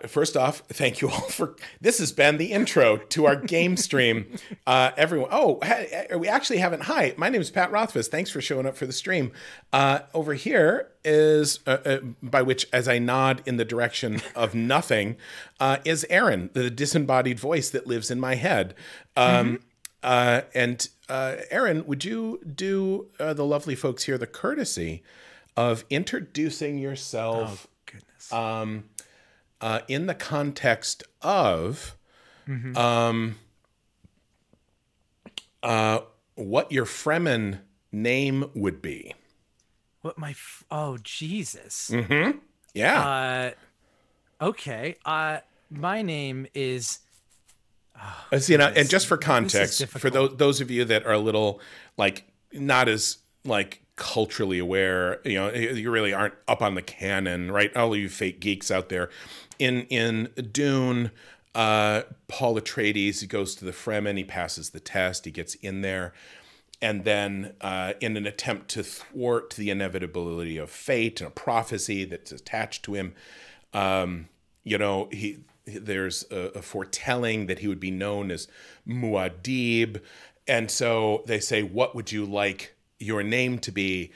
First off, thank you all for, this has been the intro to our game stream. Everyone. Oh, we actually haven't. Hi, my name is Pat Rothfuss. Thanks for showing up for the stream. Over here is, by which, as I nod in the direction of nothing, is Aaron, the disembodied voice that lives in my head. And Aaron, would you do the lovely folks here the courtesy of introducing yourself? Oh, goodness. In the context of what your Fremen name would be. What oh, Jesus. Yeah. Okay. My name is... So, and just for context, for those of you that are a little like not as like culturally aware, you really aren't up on the canon, right? All you fake geeks out there. In Dune, Paul Atreides, he goes to the Fremen, he passes the test, he gets in there, and then in an attempt to thwart the inevitability of fate and a prophecy that's attached to him, there's a foretelling that he would be known as Muad'Dib, and so they say, "What would you like your name to be?"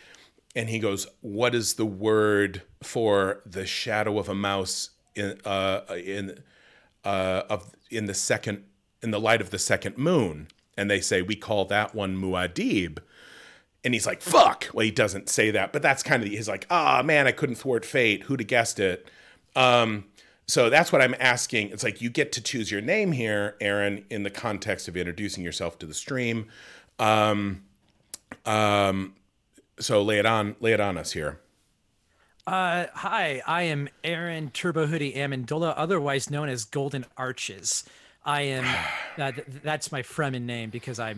And he goes, "What is the word for the shadow of a mouse in the light of the second moon?" And they say, "We call that one Muad'Dib." And he's like, "Fuck." Well, he doesn't say that, but that's kind of, he's like, man, I couldn't thwart fate. Who'd have guessed it? So that's what I'm asking. It's like, you get to choose your name here, Aaron, in the context of introducing yourself to the stream. So lay it on us here. Hi, I am Aaron Turbo Hoodie Amendola, otherwise known as Golden Arches. I am, that's my Fremen name because I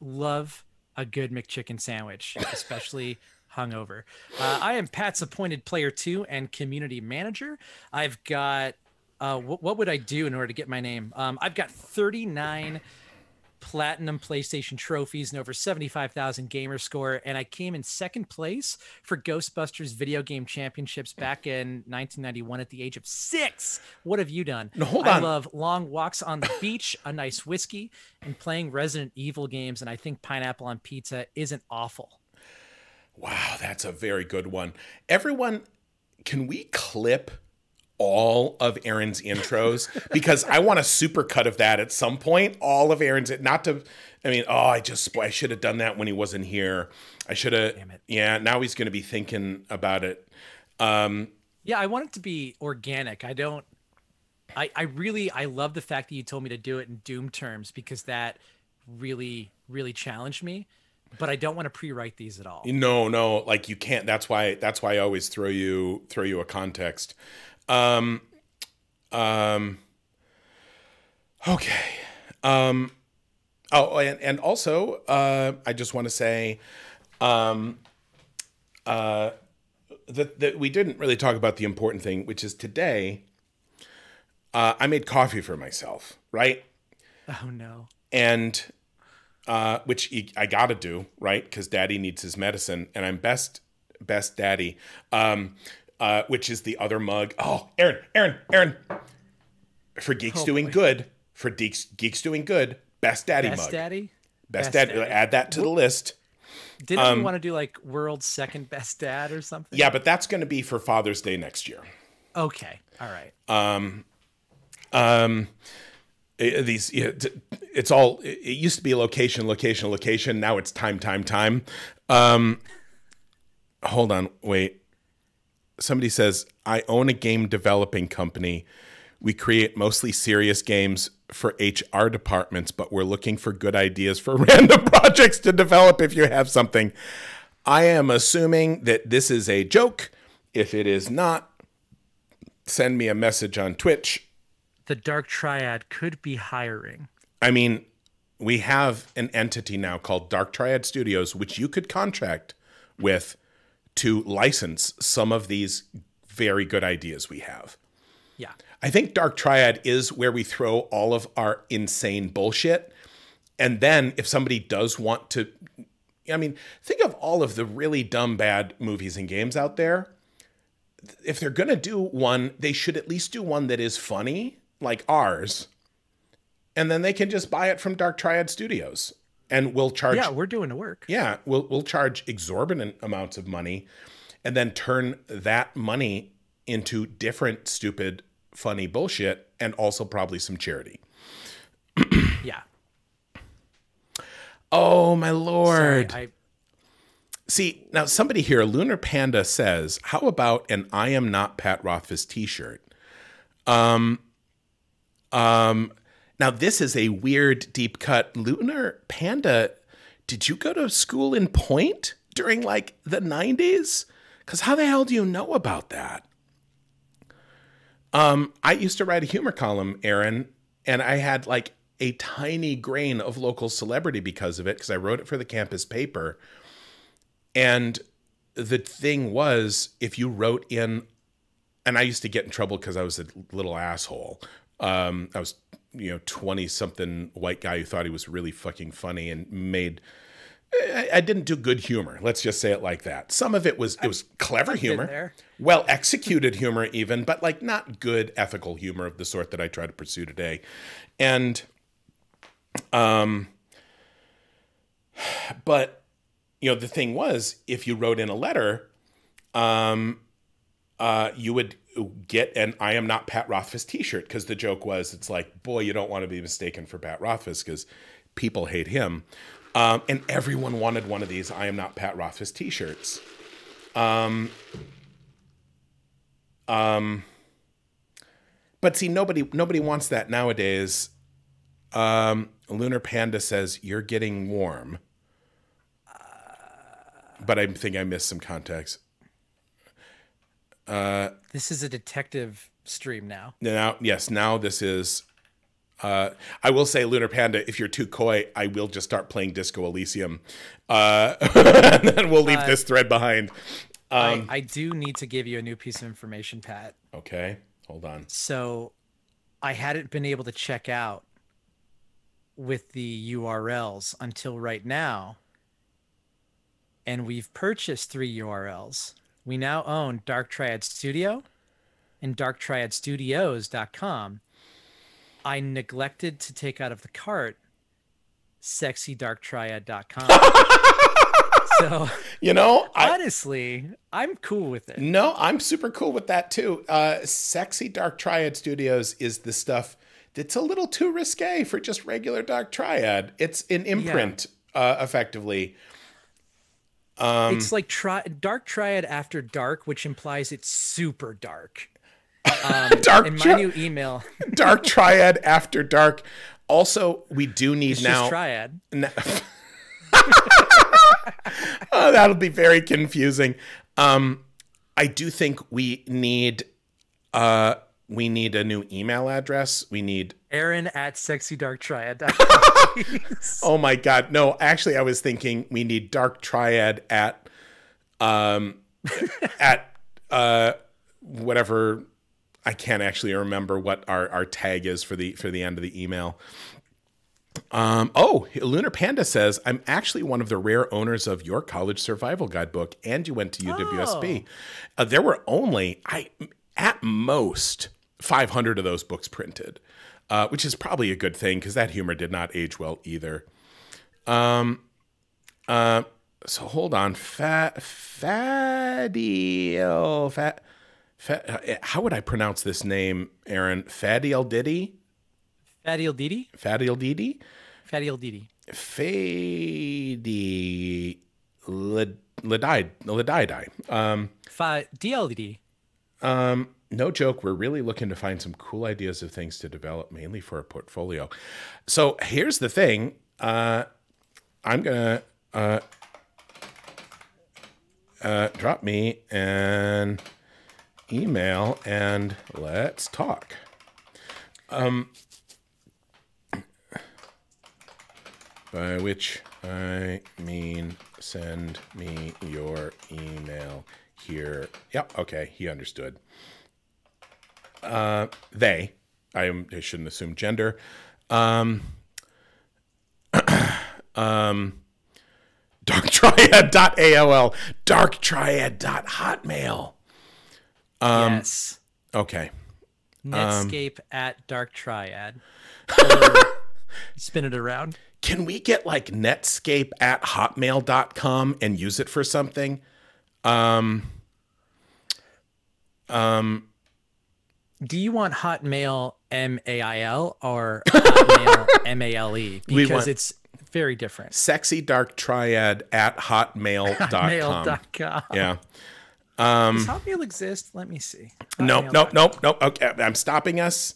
love a good McChicken sandwich, especially hungover. I am Pat's appointed player 2 and community manager. I've got, what would I do in order to get my name? I've got 39 platinum PlayStation trophies and over 75,000 gamer score, and I came in second place for Ghostbusters video game championships back in 1991 at the age of 6. What have you done? No, hold on. I love long walks on the beach, a nice whiskey, and playing Resident Evil games, and I think pineapple on pizza isn't awful. Wow, that's a very good one. Everyone, can we clip all of Aaron's intros? Because I want a supercut of that at some point. All of Aaron's, I should have done that when he wasn't here. I should have. Damn it. Yeah, now he's going to be thinking about it. Yeah, I want it to be organic. I love the fact that you told me to do it in Doom terms because that really, really challenged me. But I don't want to pre-write these at all. No, like you can't. That's why I always throw you a context. Um, okay. And also, I just want to say, that we didn't really talk about the important thing, which is today, I made coffee for myself, right? Oh no. And which I gotta do, right? Because Daddy needs his medicine, and I'm best Daddy, which is the other mug. Oh, Aaron, for Geeks Doing Good, Geeks Doing Good, best Daddy Best mug, Daddy? best Daddy. Add that to the list. Didn't we want to do like world's second best dad or something? Yeah, but that's going to be for Father's Day next year. Okay. All right. It's all. It used to be location. Now it's time. Hold on, wait. Somebody says, I own a game developing company. We create mostly serious games for HR departments, but we're looking for good ideas for random projects to develop if you have something. I am assuming that this is a joke. If it is not, send me a message on Twitch. The Dark Triad could be hiring. I mean, we have an entity now called Dark Triad Studios, which you could contract with to license some of these very good ideas we have. Yeah. I think Dark Triad is where we throw all of our insane bullshit. And then if somebody does want to, I mean, think of all of the really dumb, bad movies and games out there. If they're going to do one, they should at least do one that is funny, like ours. And then they can just buy it from Dark Triad Studios. And we'll charge. Yeah, we're doing the work. Yeah, we'll charge exorbitant amounts of money and then turn that money into different stupid funny bullshit and also probably some charity. Yeah. Oh my Lord. Sorry, See, now somebody here, Lunar Panda says, how about an I am not Pat Rothfuss t-shirt? Now this is a weird deep cut. Lunar Panda, did you go to school in Point during like the 90s? Because how the hell do you know about that? I used to write a humor column, Aaron, and I had like a tiny grain of local celebrity because of it, because I wrote it for the campus paper. And the thing was, if you wrote in, and I used to get in trouble because I was a little asshole. I was, 20-something white guy who thought he was really fucking funny and I didn't do good humor. Let's just say it like that. Some of it was clever humor, well executed humor even, but like not good ethical humor of the sort that I try to pursue today. And, but the thing was, if you wrote in a letter, you would get an I am not Pat Rothfuss t-shirt, because the joke was, it's like, boy, you don't want to be mistaken for Pat Rothfuss because people hate him. And everyone wanted one of these I am not Pat Rothfuss t-shirts. But see, nobody wants that nowadays. Lunar Panda says, you're getting warm. But I think I missed some context. this is a detective stream now. Now this is... I will say, Lunar Panda, if you're too coy, I will just start playing Disco Elysium. And then we'll leave this thread behind. I do need to give you a new piece of information, Pat. Okay, hold on. So I hadn't been able to check out with the URLs until right now. And we've purchased 3 URLs. We now own Dark Triad Studio and darktriadstudios.com. I neglected to take out of the cart sexydarktriad.com. So, honestly, I'm cool with it. No, I'm super cool with that too. Sexy Dark Triad Studios is the stuff that's a little too risque for just regular Dark Triad. It's an imprint, effectively. It's like Dark Triad after dark, which implies it's super dark. In my new email, Dark Triad after dark. Also, we do need it's now. just Triad. Oh, that'll be very confusing. I do think we need a new email address. We need Aaron@sexydarktriad.com. Oh my God. No, actually I was thinking we need Dark Triad at whatever. I can't actually remember what our tag is for the end of the email. Lunar Panda says, I'm actually one of the rare owners of your college survival guidebook, and you went to UWSB. There were only, at most, 500 of those books printed, which is probably a good thing because that humor did not age well either. So hold on. How would I pronounce this name, Aaron? Fadiel Diddy? Fadiel Didi? Fadiel Didi? Fadiel Didi. Fadi Ladidai. DLD. No joke, we're really looking to find some cool ideas of things to develop, mainly for a portfolio. So here's the thing. I'm going to drop me an email and let's talk. By which I mean send me your email here. Yep, okay, he understood. They. I shouldn't assume gender. Darktriad.aol. Darktriad.hotmail. Yes. Okay. Netscape at Dark Triad. Spin it around. Can we get like Netscape at hotmail.com and use it for something? Do you want Hotmail MAIL or Hotmail MALE? Because it's very different. Sexy Dark Triad at hotmail.com. Hotmail.com. Yeah. Does Hotmail exist? Let me see. Nope. Okay, I'm stopping us.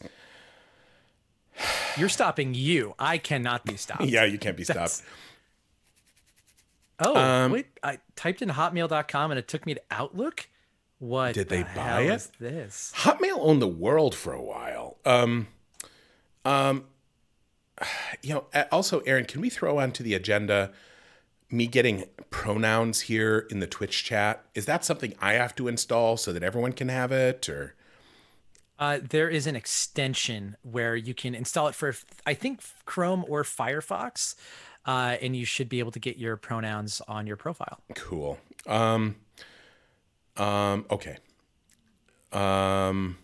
You're stopping you. I cannot be stopped. Yeah, you can't be stopped. Wait. I typed in hotmail.com and it took me to Outlook. What did they buy hell it? Is this? Hotmail owned the world for a while. Also, Aaron, can we throw onto the agenda me getting pronouns here in the Twitch chat? Is that something I have to install so that everyone can have it, or? There is an extension where you can install it for, I think, Chrome or Firefox, and you should be able to get your pronouns on your profile. Cool. Okay. By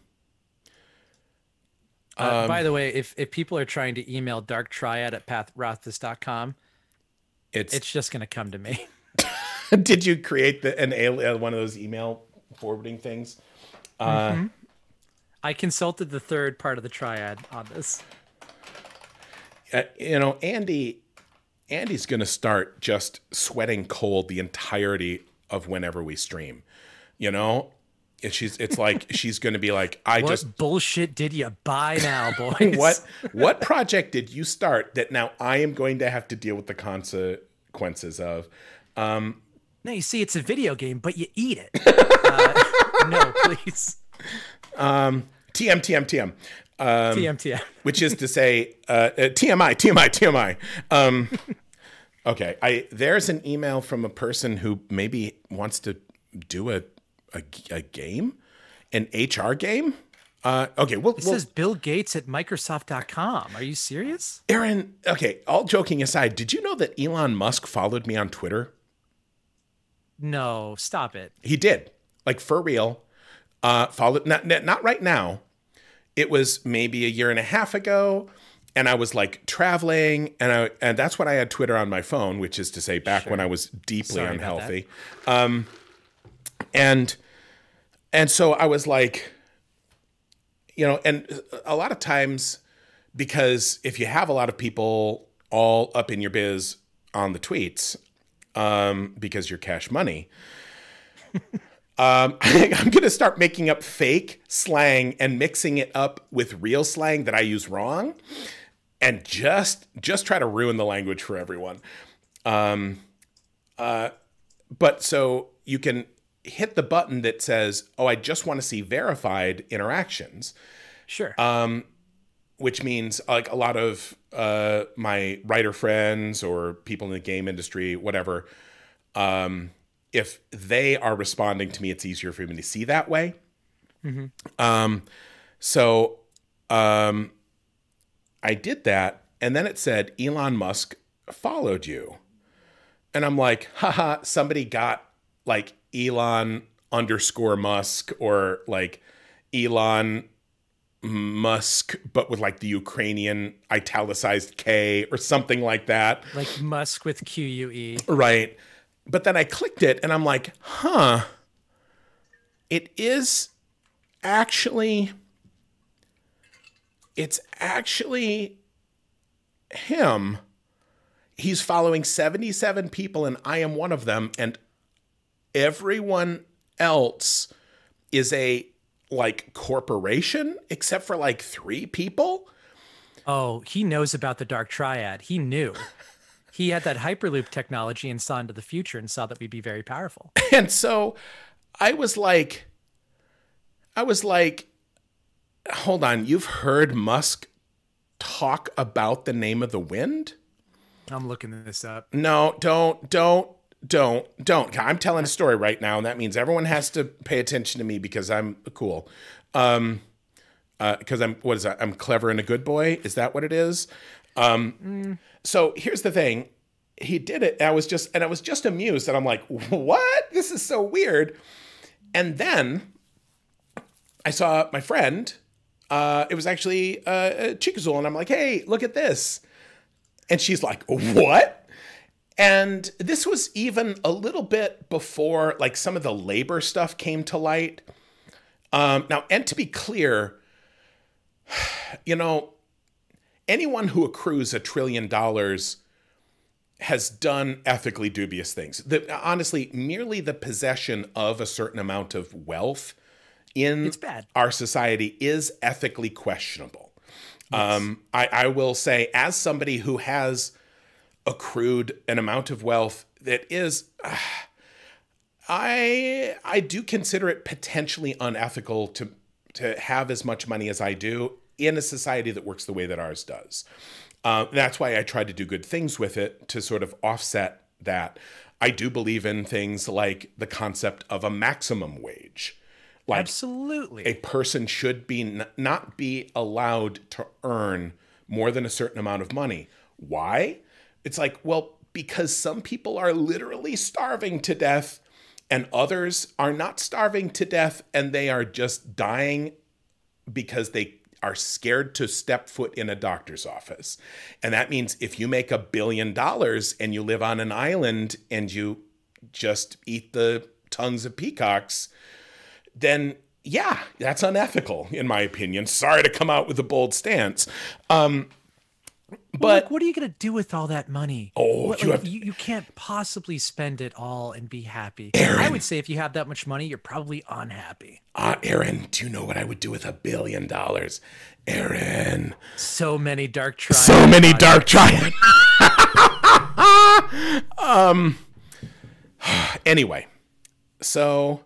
the way, if people are trying to email darktriad@pathrothis.com, it's just going to come to me. Did you create one of those email forwarding things? I consulted the third part of the triad on this. Andy's going to start just sweating cold the entirety of whenever we stream. It's like she's going to be like, what bullshit did you buy now, boys? What project did you start that now I am going to have to deal with the consequences of? No, you see, it's a video game, but you eat it. No, please. TM. TM. Which is to say, TMI. Okay, there's an email from a person who maybe wants to do a game, an HR game. Okay, it says Bill Gates at Microsoft.com. Are you serious? Aaron, okay, all joking aside, did you know that Elon Musk followed me on Twitter? No, stop it. He did. Like, for real. Followed, not right now. It was maybe a year and a half ago, and I was like traveling, and that's when I had Twitter on my phone, which is to say back when I was deeply unhealthy. And so I was like, and a lot of times, because if you have a lot of people all up in your biz on the tweets, because you're cash money. I'm going to start making up fake slang and mixing it up with real slang that I use wrong, and just try to ruin the language for everyone. But so you can hit the button that says, "Oh, I just want to see verified interactions." Sure. Which means like a lot of my writer friends or people in the game industry, whatever, if they are responding to me, it's easier for me to see that way. So I did that, and then it said Elon Musk followed you. And I'm like, haha, somebody got like Elon _ Musk or like Elon Musk, but with like the Ukrainian italicized K or something like that. Like Musk with QUE. Right. But then I clicked it and I'm like, huh, it's actually him. He's following 77 people and I am one of them. And everyone else is a like corporation except for like 3 people. Oh, he knows about the Dark Triad. He knew. He had that Hyperloop technology and saw into the future and saw that we'd be very powerful. And so I was like, hold on, you've heard Musk talk about the name of the wind? I'm looking this up. No, don't. I'm telling a story right now, and that means everyone has to pay attention to me because I'm cool. Because I'm clever and a good boy. Is that what it is? So here's the thing. He did it. I was just amused, and I'm like, what? This is so weird. And then I saw my friend. It was actually Chikazul, and I'm like, hey, look at this. And she's like, what? And this was even a little bit before like some of the labor stuff came to light. Now, and to be clear, you know, anyone who accrues $1 trillion has done ethically dubious things. Honestly, merely the possession of a certain amount of wealth in our society is ethically questionable. Yes. I will say, as somebody who has accrued an amount of wealth that is, I do consider it potentially unethical to have as much money as I do in a society that works the way that ours does. That's why I try to do good things with it to sort of offset that. I do believe in things like the concept of a maximum wage. Like, absolutely. A person should be not be allowed to earn more than a certain amount of money. Why? It's like, well, because some people are literally starving to death and others are not starving to death and they are just dying because they are scared to step foot in a doctor's office. And that means if you make $1 billion and you live on an island and you just eat the tongues of peacocks, then yeah, that's unethical, in my opinion. Sorry to come out with a bold stance. But look, what are you going to do with all that money? Oh, you can't possibly spend it all and be happy. Aaron, I would say if you have that much money, you're probably unhappy. Aaron, do you know what I would do with $1 billion? Aaron. So many Dark Triad. So many Dark Triad. Anyway, so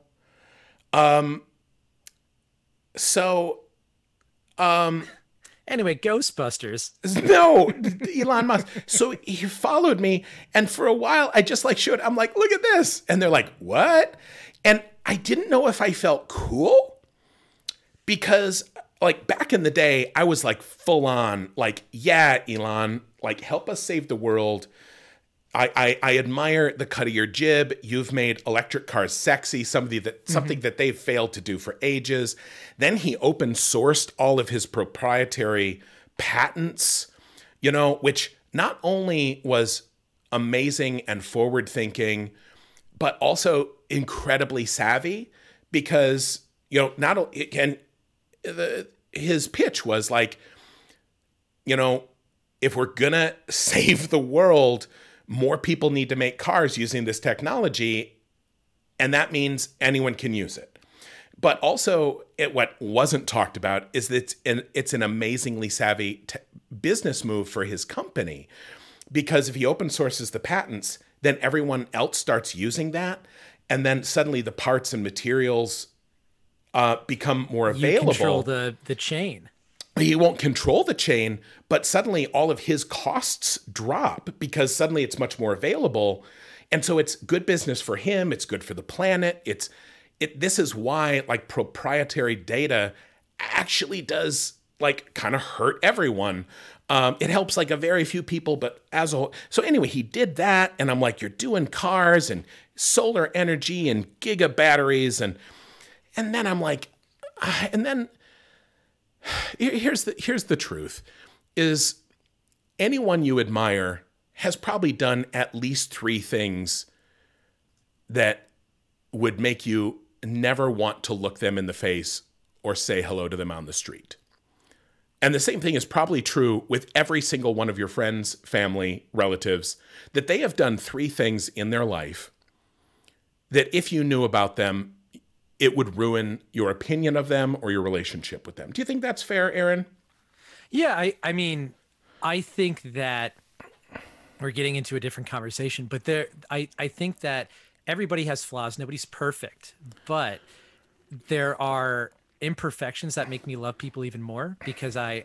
anyway, Ghostbusters. No, Elon Musk. So he followed me, and for a while I just like showed, I'm like, look at this. And they're like, what? And I didn't know if I felt cool because like back in the day, I was like full on like, yeah, Elon, like help us save the world. I admire the cut of your jib. You've made electric cars sexy, something that they've failed to do for ages. Then he open sourced all of his proprietary patents, you know, which not only was amazing and forward thinking, but also incredibly savvy because, you know, his pitch was like, you know, if we're gonna save the world, more people need to make cars using this technology, and that means anyone can use it. But also, what wasn't talked about is that it's an amazingly savvy business move for his company, because if he open sources the patents, then everyone else starts using that, and then suddenly the parts and materials become more available. You control the chain. He won't control the chain, but suddenly all of his costs drop because suddenly it's much more available. And so it's good business for him. It's good for the planet. This is why like proprietary data actually does like kind of hurt everyone. It helps like a very few people, but as a whole. So anyway, he did that. And I'm like, you're doing cars and solar energy and giga batteries. And then I'm like, and then here's the truth is anyone you admire has probably done at least 3 things that would make you never want to look them in the face or say hello to them on the street. And the same thing is probably true with every single one of your friends, family, relatives, that they have done 3 things in their life that if you knew about them, it would ruin your opinion of them or your relationship with them. Do you think that's fair, Aaron? Yeah, I mean, I think that we're getting into a different conversation, but I think that everybody has flaws. Nobody's perfect, but there are imperfections that make me love people even more because I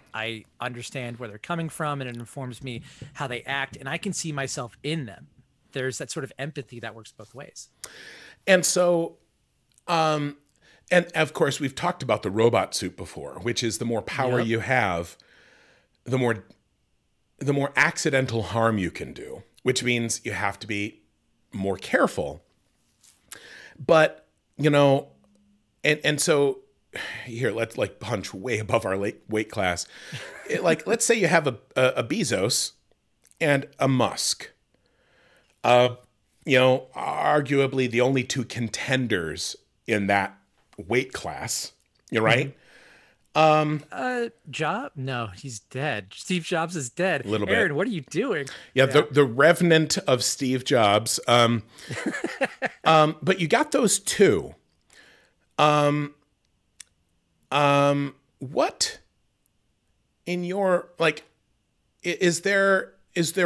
understand where they're coming from and it informs me how they act, and I can see myself in them. There's that sort of empathy that works both ways. And so, and of course, we've talked about the robot suit before, which is the more power you have, the more accidental harm you can do, which means you have to be more careful. But, you know, and so here, let's like punch way above our weight class. Let's say you have a Bezos and a Musk. You know, arguably the only 2 contenders in that weight class, you're right? Jobs? No, he's dead. Steve Jobs is dead. A little bit. Aaron, what are you doing? Yeah. The revenant of Steve Jobs. But you got those 2. What in your, like, is there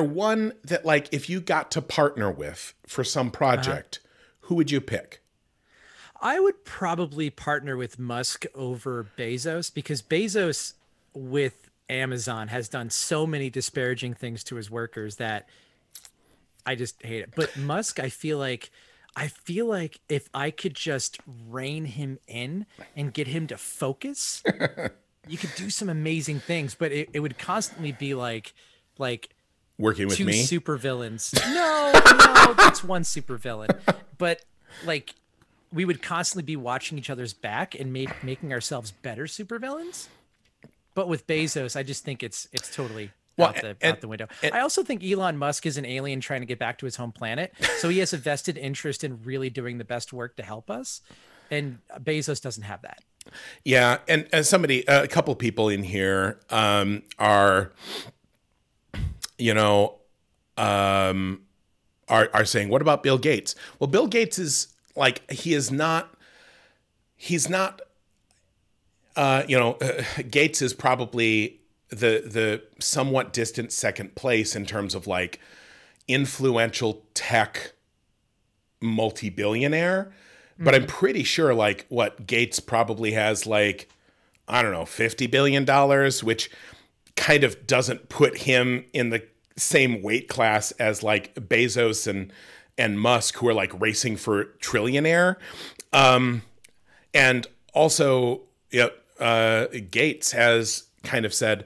one that, like, if you got to partner with for some project, who would you pick? I would probably partner with Musk over Bezos because Bezos with Amazon has done so many disparaging things to his workers that I just hate it. But Musk, I feel like if I could just rein him in and get him to focus, you could do some amazing things, but it would constantly be like working with 2 me, supervillains. No, that's one supervillain, but like we would constantly be watching each other's back and making ourselves better supervillains. But with Bezos, I just think it's totally out the window. I also think Elon Musk is an alien trying to get back to his home planet. So he has a vested interest in really doing the best work to help us. And Bezos doesn't have that. Yeah. And as a couple people in here are, you know, are saying, what about Bill Gates? Well, Bill Gates is like, he's not, Gates is probably the somewhat distant second place in terms of like influential tech multi-billionaire. But I'm pretty sure like what Gates probably has like, I don't know, $50 billion, which kind of doesn't put him in the same weight class as like Bezos and Musk, who are like racing for trillionaire. And also, Gates has kind of said,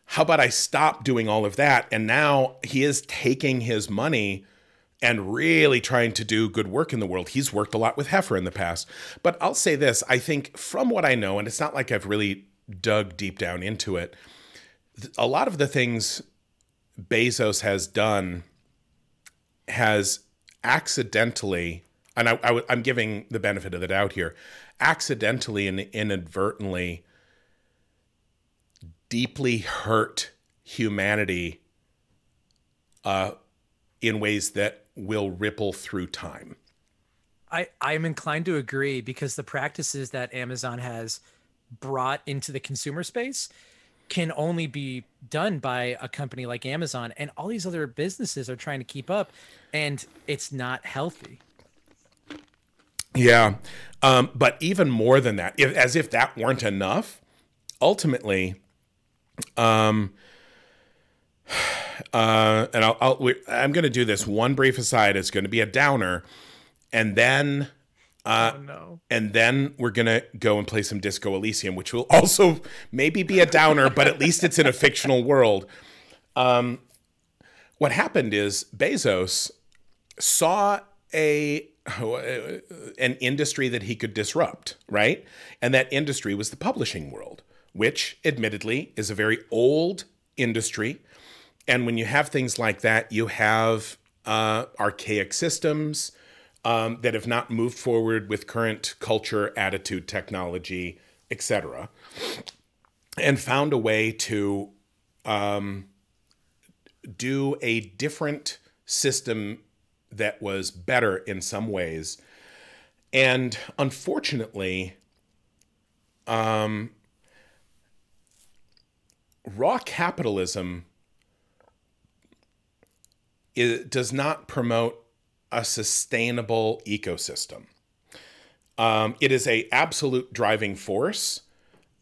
how about I stop doing all of that? And now he is taking his money and really trying to do good work in the world. He's worked a lot with Heifer in the past. But I'll say this, I think from what I know, and it's not like I've really dug deep down into it, a lot of the things Bezos has done has accidentally, and I'm giving the benefit of the doubt here, accidentally and inadvertently deeply hurt humanity in ways that will ripple through time. I'm inclined to agree, because the practices that Amazon has brought into the consumer space can only be done by a company like Amazon, and all these other businesses are trying to keep up, and it's not healthy. Yeah. But even more than that, as if that weren't enough, ultimately, and I'm going to do this one brief aside. It's going to be a downer. And then, Oh no. and then we're going to go and play some Disco Elysium, which will also maybe be a downer, but at least it's in a fictional world. What happened is Bezos saw an industry that he could disrupt, right? And that industry was the publishing world, which admittedly is a very old industry. And when you have things like that, you have archaic systems that have not moved forward with current culture, attitude, technology, etc., and found a way to do a different system that was better in some ways. And unfortunately, raw capitalism does not promote a sustainable ecosystem. It is a absolute driving force,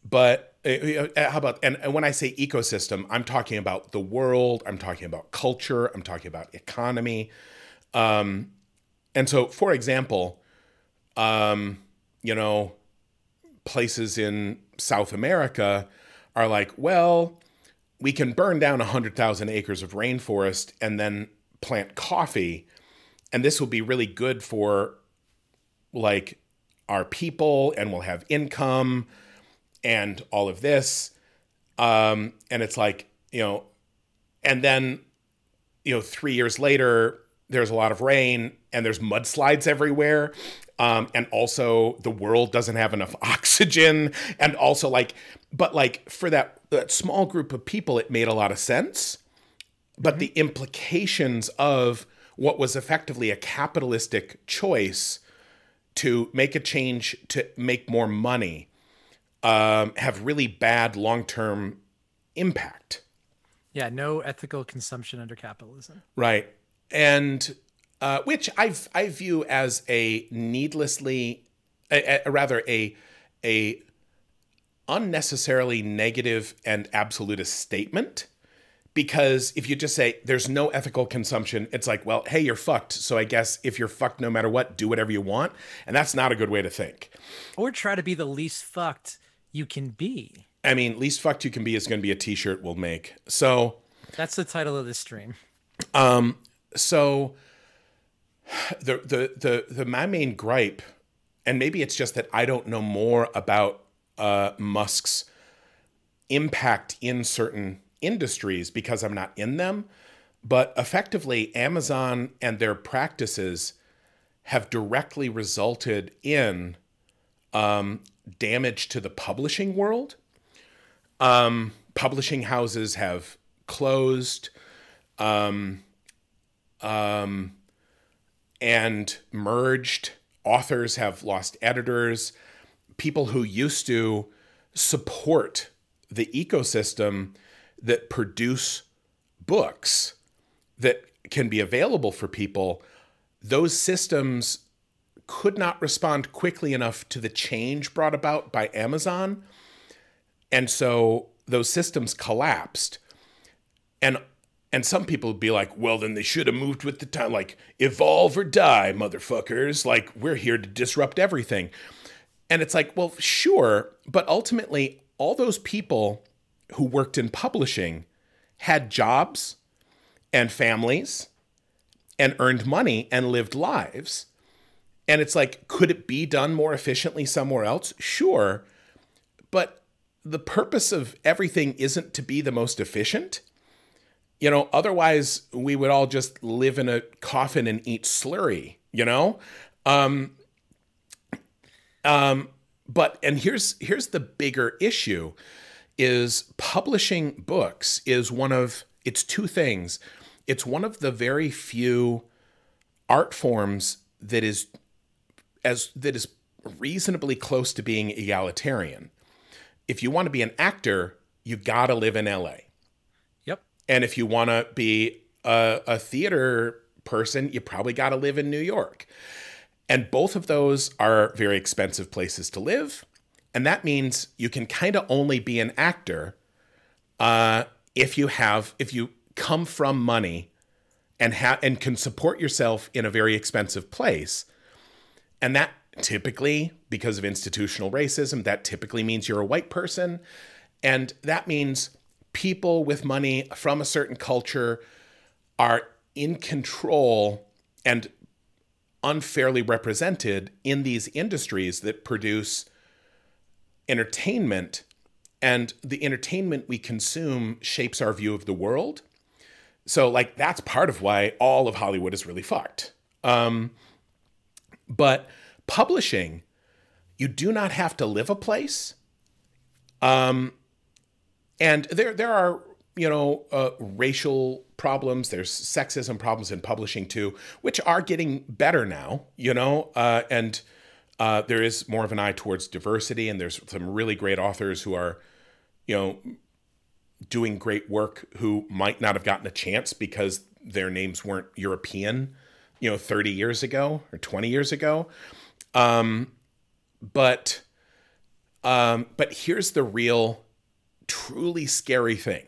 but how about, and when I say ecosystem, I'm talking about the world, I'm talking about culture, I'm talking about economy. And so, for example, places in South America are like, well, we can burn down 100,000 acres of rainforest and then plant coffee, and this will be really good for like our people, and we'll have income and all of this. And it's like, and then, 3 years later, there's a lot of rain and there's mudslides everywhere. And also the world doesn't have enough oxygen. And also for that small group of people, it made a lot of sense. But the implications of what was effectively a capitalistic choice to make a change to make more money have really bad long-term impact. Yeah, no ethical consumption under capitalism. Right. And which I view as a needlessly, rather a unnecessarily negative and absolutist statement. Because if you just say there's no ethical consumption, it's like, well, hey, you're fucked. So I guess if you're fucked no matter what, do whatever you want. And that's not a good way to think. Or try to be the least fucked you can be. I mean, least fucked you can be is going to be a t-shirt we'll make. So that's the title of this stream. So the my main gripe, and maybe it's just that I don't know more about Musk's impact in certain industries because I'm not in them, but effectively Amazon and their practices have directly resulted in damage to the publishing world. Publishing houses have closed and merged. Authors have lost editors. People who used to support the ecosystem that produce books that can be available for people, those systems could not respond quickly enough to the change brought about by Amazon. And so those systems collapsed. And some people would be like, well, then they should have moved with the time, like, evolve or die, motherfuckers. Like, we're here to disrupt everything. And it's like, well, sure. But ultimately, all those people who worked in publishing had jobs and families and earned money and lived lives. And it's like, could it be done more efficiently somewhere else? Sure. But the purpose of everything isn't to be the most efficient. Otherwise we would all just live in a coffin and eat slurry, But here's the bigger issue is publishing books is it's two things. it's one of the very few art forms that is reasonably close to being egalitarian. If you want to be an actor, you got to live in LA. Yep. And if you want to be a theater person, you probably got to live in New York. And both of those are very expensive places to live. And that means you can kind of only be an actor if you come from money and can support yourself in a very expensive place. And that typically, because of institutional racism, that typically means you're a white person. And that means people with money from a certain culture are in control and unfairly represented in these industries that produce entertainment. And the entertainment we consume shapes our view of the world. So, like, that's part of why all of Hollywood is really fucked. But publishing, you do not have to live a place. And there are, racial problems. There's sexism problems in publishing too, which are getting better now, and there is more of an eye towards diversity. And there's some really great authors who are, doing great work who might not have gotten a chance because their names weren't European, 30 years ago or 20 years ago. But here's the real, truly scary thing.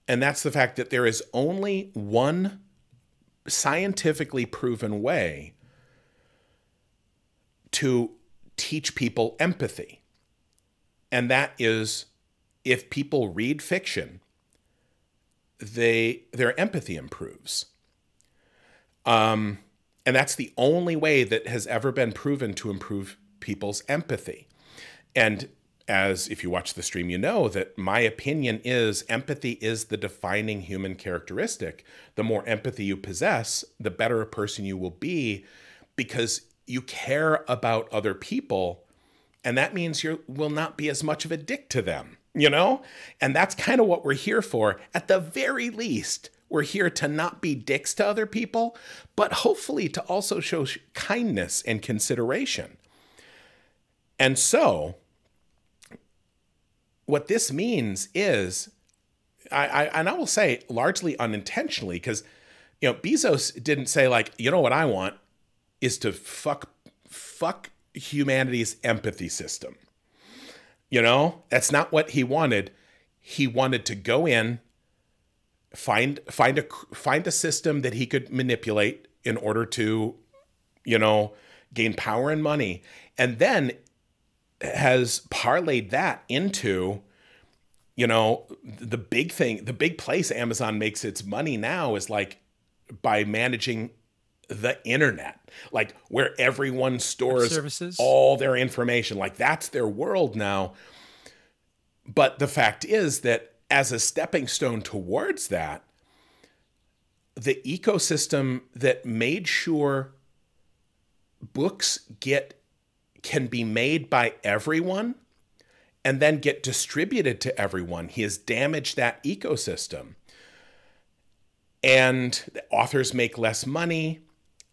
And that's the fact that there is only one scientifically proven way to teach people empathy. And that is, if people read fiction, their empathy improves. And that's the only way that has ever been proven to improve people's empathy. And as if you watch the stream, that my opinion is empathy is the defining human characteristic. The more empathy you possess, the better a person you will be, because you care about other people. And that means you will not be as much of a dick to them, And that's kind of what we're here for. At the very least, we're here to not be dicks to other people, but hopefully to also show kindness and consideration. And so what this means is, I will say largely unintentionally, because, Bezos didn't say like, what I want is to fuck humanity's empathy system. That's not what he wanted. He wanted to go in, find a system that he could manipulate in order to, gain power and money, and then has parlayed that into, the big thing, the big place Amazon makes its money now is like by managing the internet, like where everyone stores all their information. Like that's their world now. But the fact is that as a stepping stone towards that, the ecosystem that made sure books can be made by everyone and then get distributed to everyone, he has damaged that ecosystem. And the authors make less money,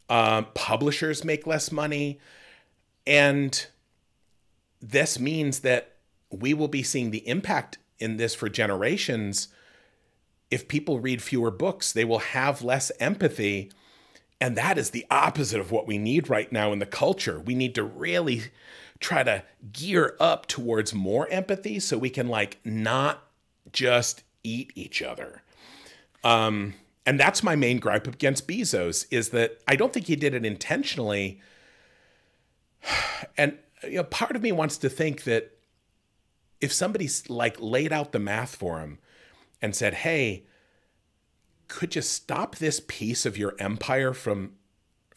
publishers make less money, and this means that we will be seeing the impact in this for generations. If people read fewer books, they will have less empathy. And that is the opposite of what we need right now in the culture. We need to really try to gear up towards more empathy so we can like not just eat each other. And that's my main gripe against Bezos, is that I don't think he did it intentionally. And part of me wants to think that if somebody's like laid out the math for him and said, hey, could you stop this piece of your empire from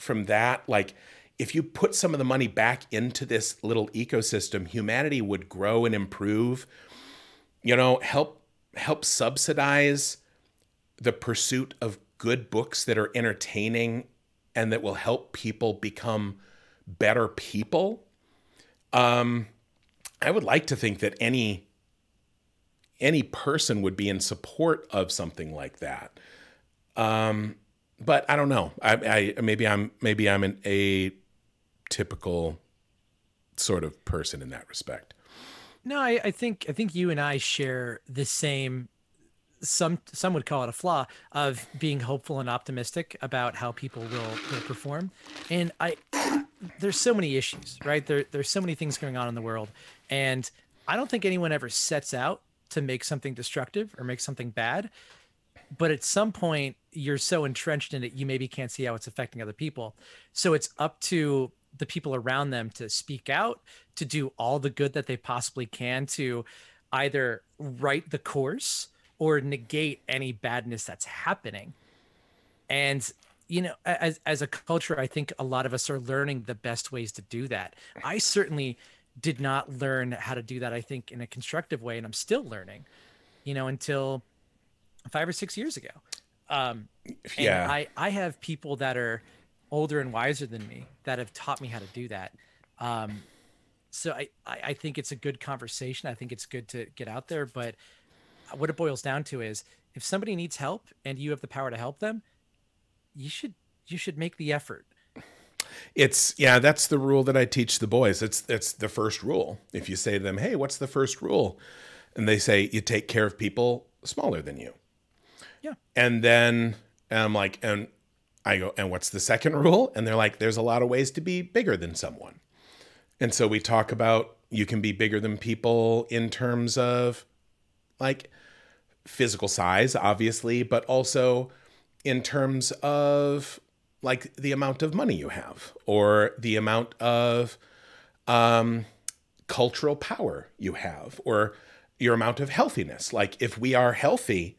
that? Like, if you put some of the money back into this little ecosystem, humanity would grow and improve, help subsidize the pursuit of good books that are entertaining and that will help people become better people. I would like to think that any person would be in support of something like that. But I don't know. Maybe I'm an atypical sort of person in that respect. No, I think you and I share the same, some would call it a flaw, of being hopeful and optimistic about how people will perform. And there's so many issues, right? There's so many things going on in the world, and I don't think anyone ever sets out to make something destructive or make something bad. But at some point, you're so entrenched in it, you maybe can't see how it's affecting other people. So it's up to the people around them to speak out, to do all the good that they possibly can, to either right the course or negate any badness that's happening. And, you know, as a culture, I think a lot of us are learning the best ways to do that. I certainly did not learn how to do that, I think, in a constructive way. And I'm still learning, you know, until 5 or 6 years ago. Yeah. And I have people that are older and wiser than me that have taught me how to do that. So I think it's a good conversation. I think it's good to get out there, but what it boils down to is, if somebody needs help and you have the power to help them, you should make the effort. That's the rule that I teach the boys. It's the first rule. If you say to them, "Hey, what's the first rule?" and they say, "You take care of people smaller than you." Yeah. And then I'm like, and I go, "And what's the second rule?" And they're like, "There's a lot of ways to be bigger than someone." And so we talk about, you can be bigger than people in terms of like physical size, obviously, but also in terms of like the amount of money you have, or the amount of cultural power you have, or your amount of healthiness. Like, if we are healthy,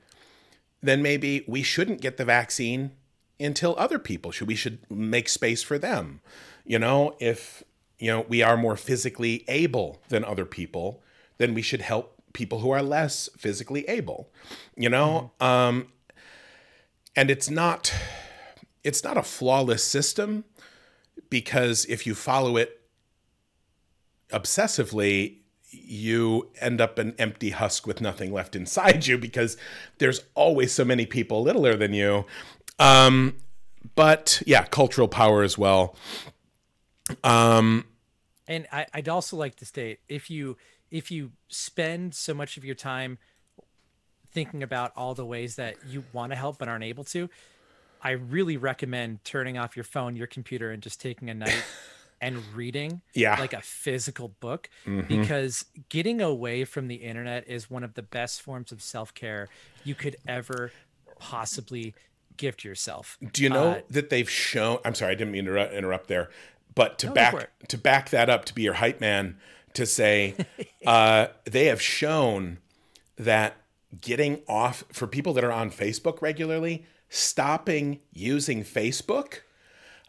then maybe we shouldn't get the vaccine until other people should. We should make space for them. You know, if, you know, we are more physically able than other people, then we should help people who are less physically able, you know? Mm-hmm. And it's not a flawless system, because if you follow it obsessively, you end up an empty husk with nothing left inside you, because there's always so many people littler than you. But yeah, cultural power as well. And I'd also like to state, if you spend so much of your time thinking about all the ways that you want to help but aren't able to, I really recommend turning off your phone, your computer, and just taking a night and reading like a physical book, because getting away from the internet is one of the best forms of self-care you could ever possibly gift yourself. Do you know that they've shown, I'm sorry, I didn't mean to interrupt there, but to back that up, to be your hype man, to say, they have shown that getting off, for people that are on Facebook regularly, stopping using Facebook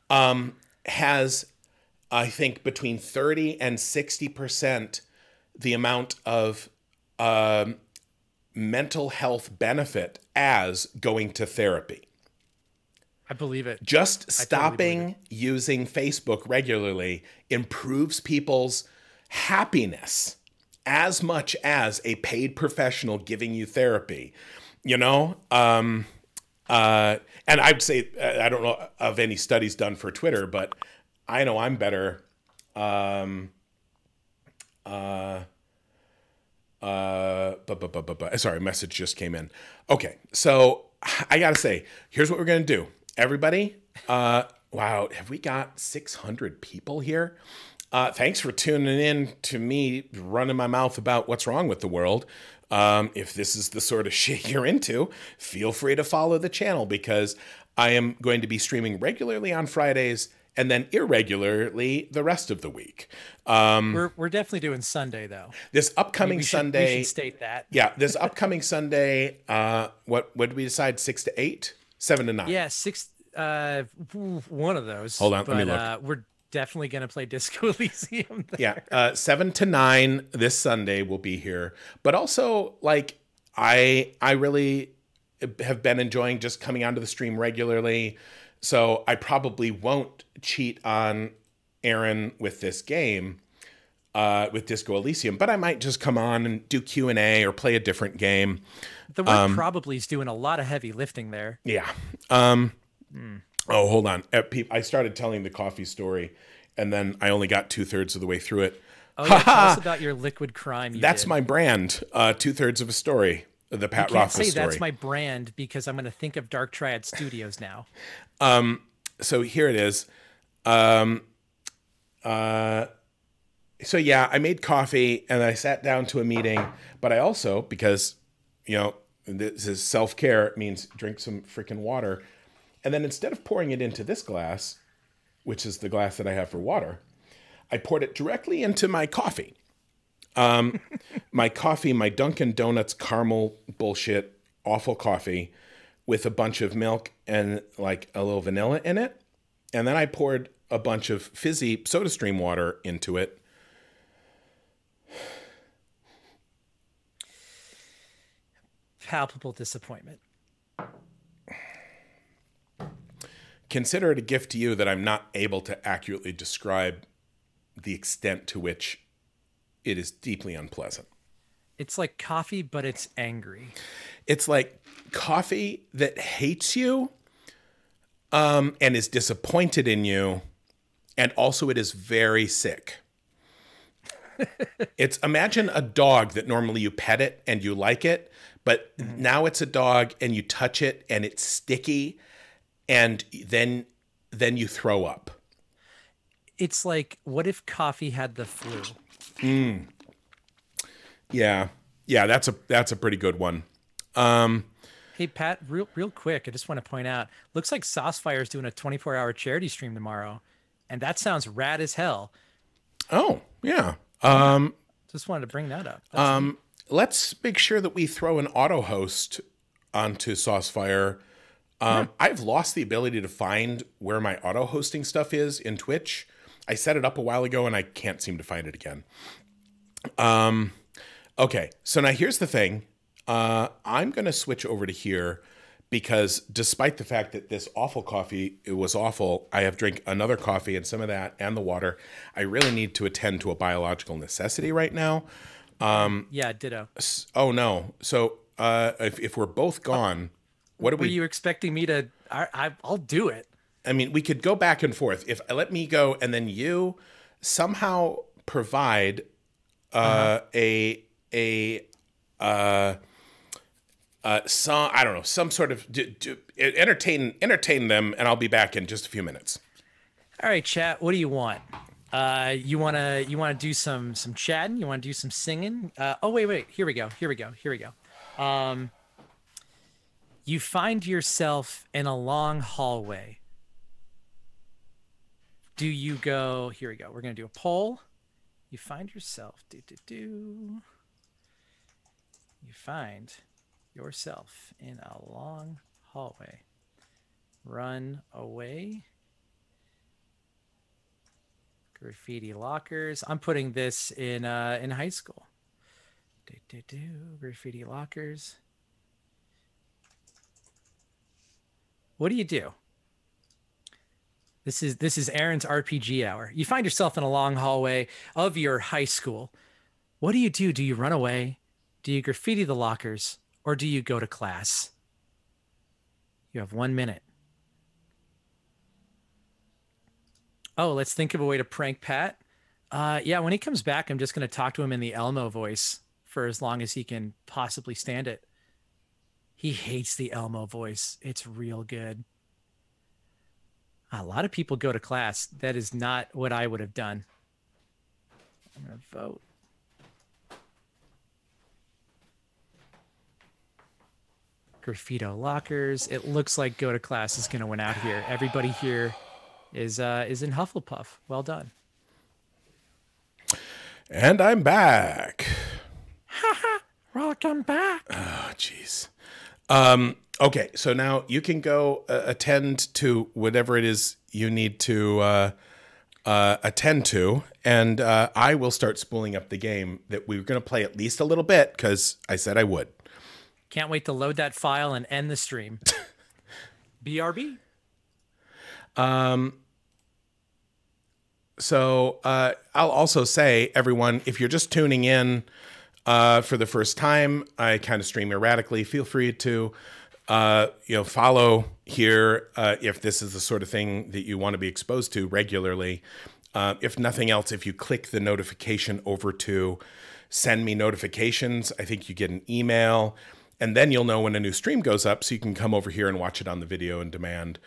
has, I think, between 30 and 60% the amount of mental health benefit as going to therapy. I believe it. Just stopping using Facebook regularly improves people's happiness as much as a paid professional giving you therapy, you know? And I'd say, I don't know of any studies done for Twitter, but I know I'm better. Sorry, a message just came in. Okay, so I gotta say, here's what we're gonna do. Everybody, wow, have we got 600 people here? Thanks for tuning in to me running my mouth about what's wrong with the world. If this is the sort of shit you're into, feel free to follow the channel, because I am going to be streaming regularly on Fridays and then irregularly the rest of the week. We're definitely doing Sunday, though. This upcoming Sunday. We should state that. Yeah, this upcoming Sunday, what did we decide, 6 to 8? 7 to 9? Yeah, 6, one of those. Hold on, let me look. We're definitely going to play Disco Elysium there. Yeah, 7 to 9 this Sunday will be here. But also, like, I really have been enjoying just coming onto the stream regularly. So I probably won't cheat on Aaron with this game. with Disco Elysium, but I might just come on and do Q&A or play a different game. The word probably is doing a lot of heavy lifting there. Yeah. Oh, hold on. I started telling the coffee story, and then I only got 2/3 of the way through it. Oh, yeah. Tell us about your liquid crime. That's my brand. 2/3 of a story. The Pat Rothfuss story. You can't say that's my brand because I'm going to think of Dark Triad Studios now. So here it is. So yeah, I made coffee and I sat down to a meeting, but I also, because, this is self-care, it means drink some freaking water. And then instead of pouring it into this glass, which is the glass that I have for water, I poured it directly into my coffee. My coffee, my Dunkin' Donuts caramel bullshit, awful coffee with a bunch of milk and like a little vanilla in it. And then I poured a bunch of fizzy SodaStream water into it. Palpable disappointment. Consider it a gift to you that I'm not able to accurately describe the extent to which it is deeply unpleasant. It's like coffee, but it's angry. It's like coffee that hates you, and is disappointed in you, and also it is very sick. Imagine a dog that normally you pet it and you like it, but now it's a dog and you touch it and it's sticky, and then you throw up. It's like, what if coffee had the flu? Yeah, that's a pretty good one. Hey Pat, real quick, I just want to point out, looks like Saucefire is doing a 24-hour charity stream tomorrow, and that sounds rad as hell. Oh yeah. Just wanted to bring that up. Let's make sure that we throw an auto host onto Saucefire. I've lost the ability to find where my auto hosting stuff is in Twitch. I set it up a while ago and I can't seem to find it again. Okay, so now here's the thing. I'm going to switch over to here because despite the fact that this awful coffee, it was awful, I have drank another coffee and some of that and the water. I really need to attend to a biological necessity right now. Yeah, ditto. Oh, no. So if we're both gone, what do we... Were you expecting me to... I'll do it. I mean, we could go back and forth. If let me go and then you somehow provide some sort of entertain them, and I'll be back in just a few minutes. All right, chat. What do you want? You wanna do some chatting? You wanna do some singing? Oh wait. Here we go. You find yourself in a long hallway. Do you go? Here we go. We're gonna do a poll. You find yourself. You find yourself in a long hallway. Run away. Graffiti lockers. I'm putting this in high school. Graffiti lockers. What do? This is Aaron's RPG hour. You find yourself in a long hallway of your high school. What do? Do you run away? Do you graffiti the lockers? Or do you go to class? You have 1 minute. Oh, let's think of a way to prank Pat. Yeah, when he comes back, I'm just going to talk to him in the Elmo voice for as long as he can possibly stand it. He hates the Elmo voice. It's real good. A lot of people go to class. That is not what I would have done. I'm going to vote. Graffito lockers. It looks like go to class is going to win out here. Everybody here is in Hufflepuff. Well done. And I'm back. Welcome back. Oh, jeez. Okay, so now you can go attend to whatever it is you need to attend to, and I will start spooling up the game that we were going to play at least a little bit because I said I would. Can't wait to load that file and end the stream. BRB. I'll also say, everyone, if you're just tuning in for the first time, I kind of stream erratically. Feel free to follow here if this is the sort of thing that you want to be exposed to regularly. If nothing else, if you click the notification over to send me notifications, I think you get an email, and then you'll know when a new stream goes up, so you can come over here and watch it on the video on demand.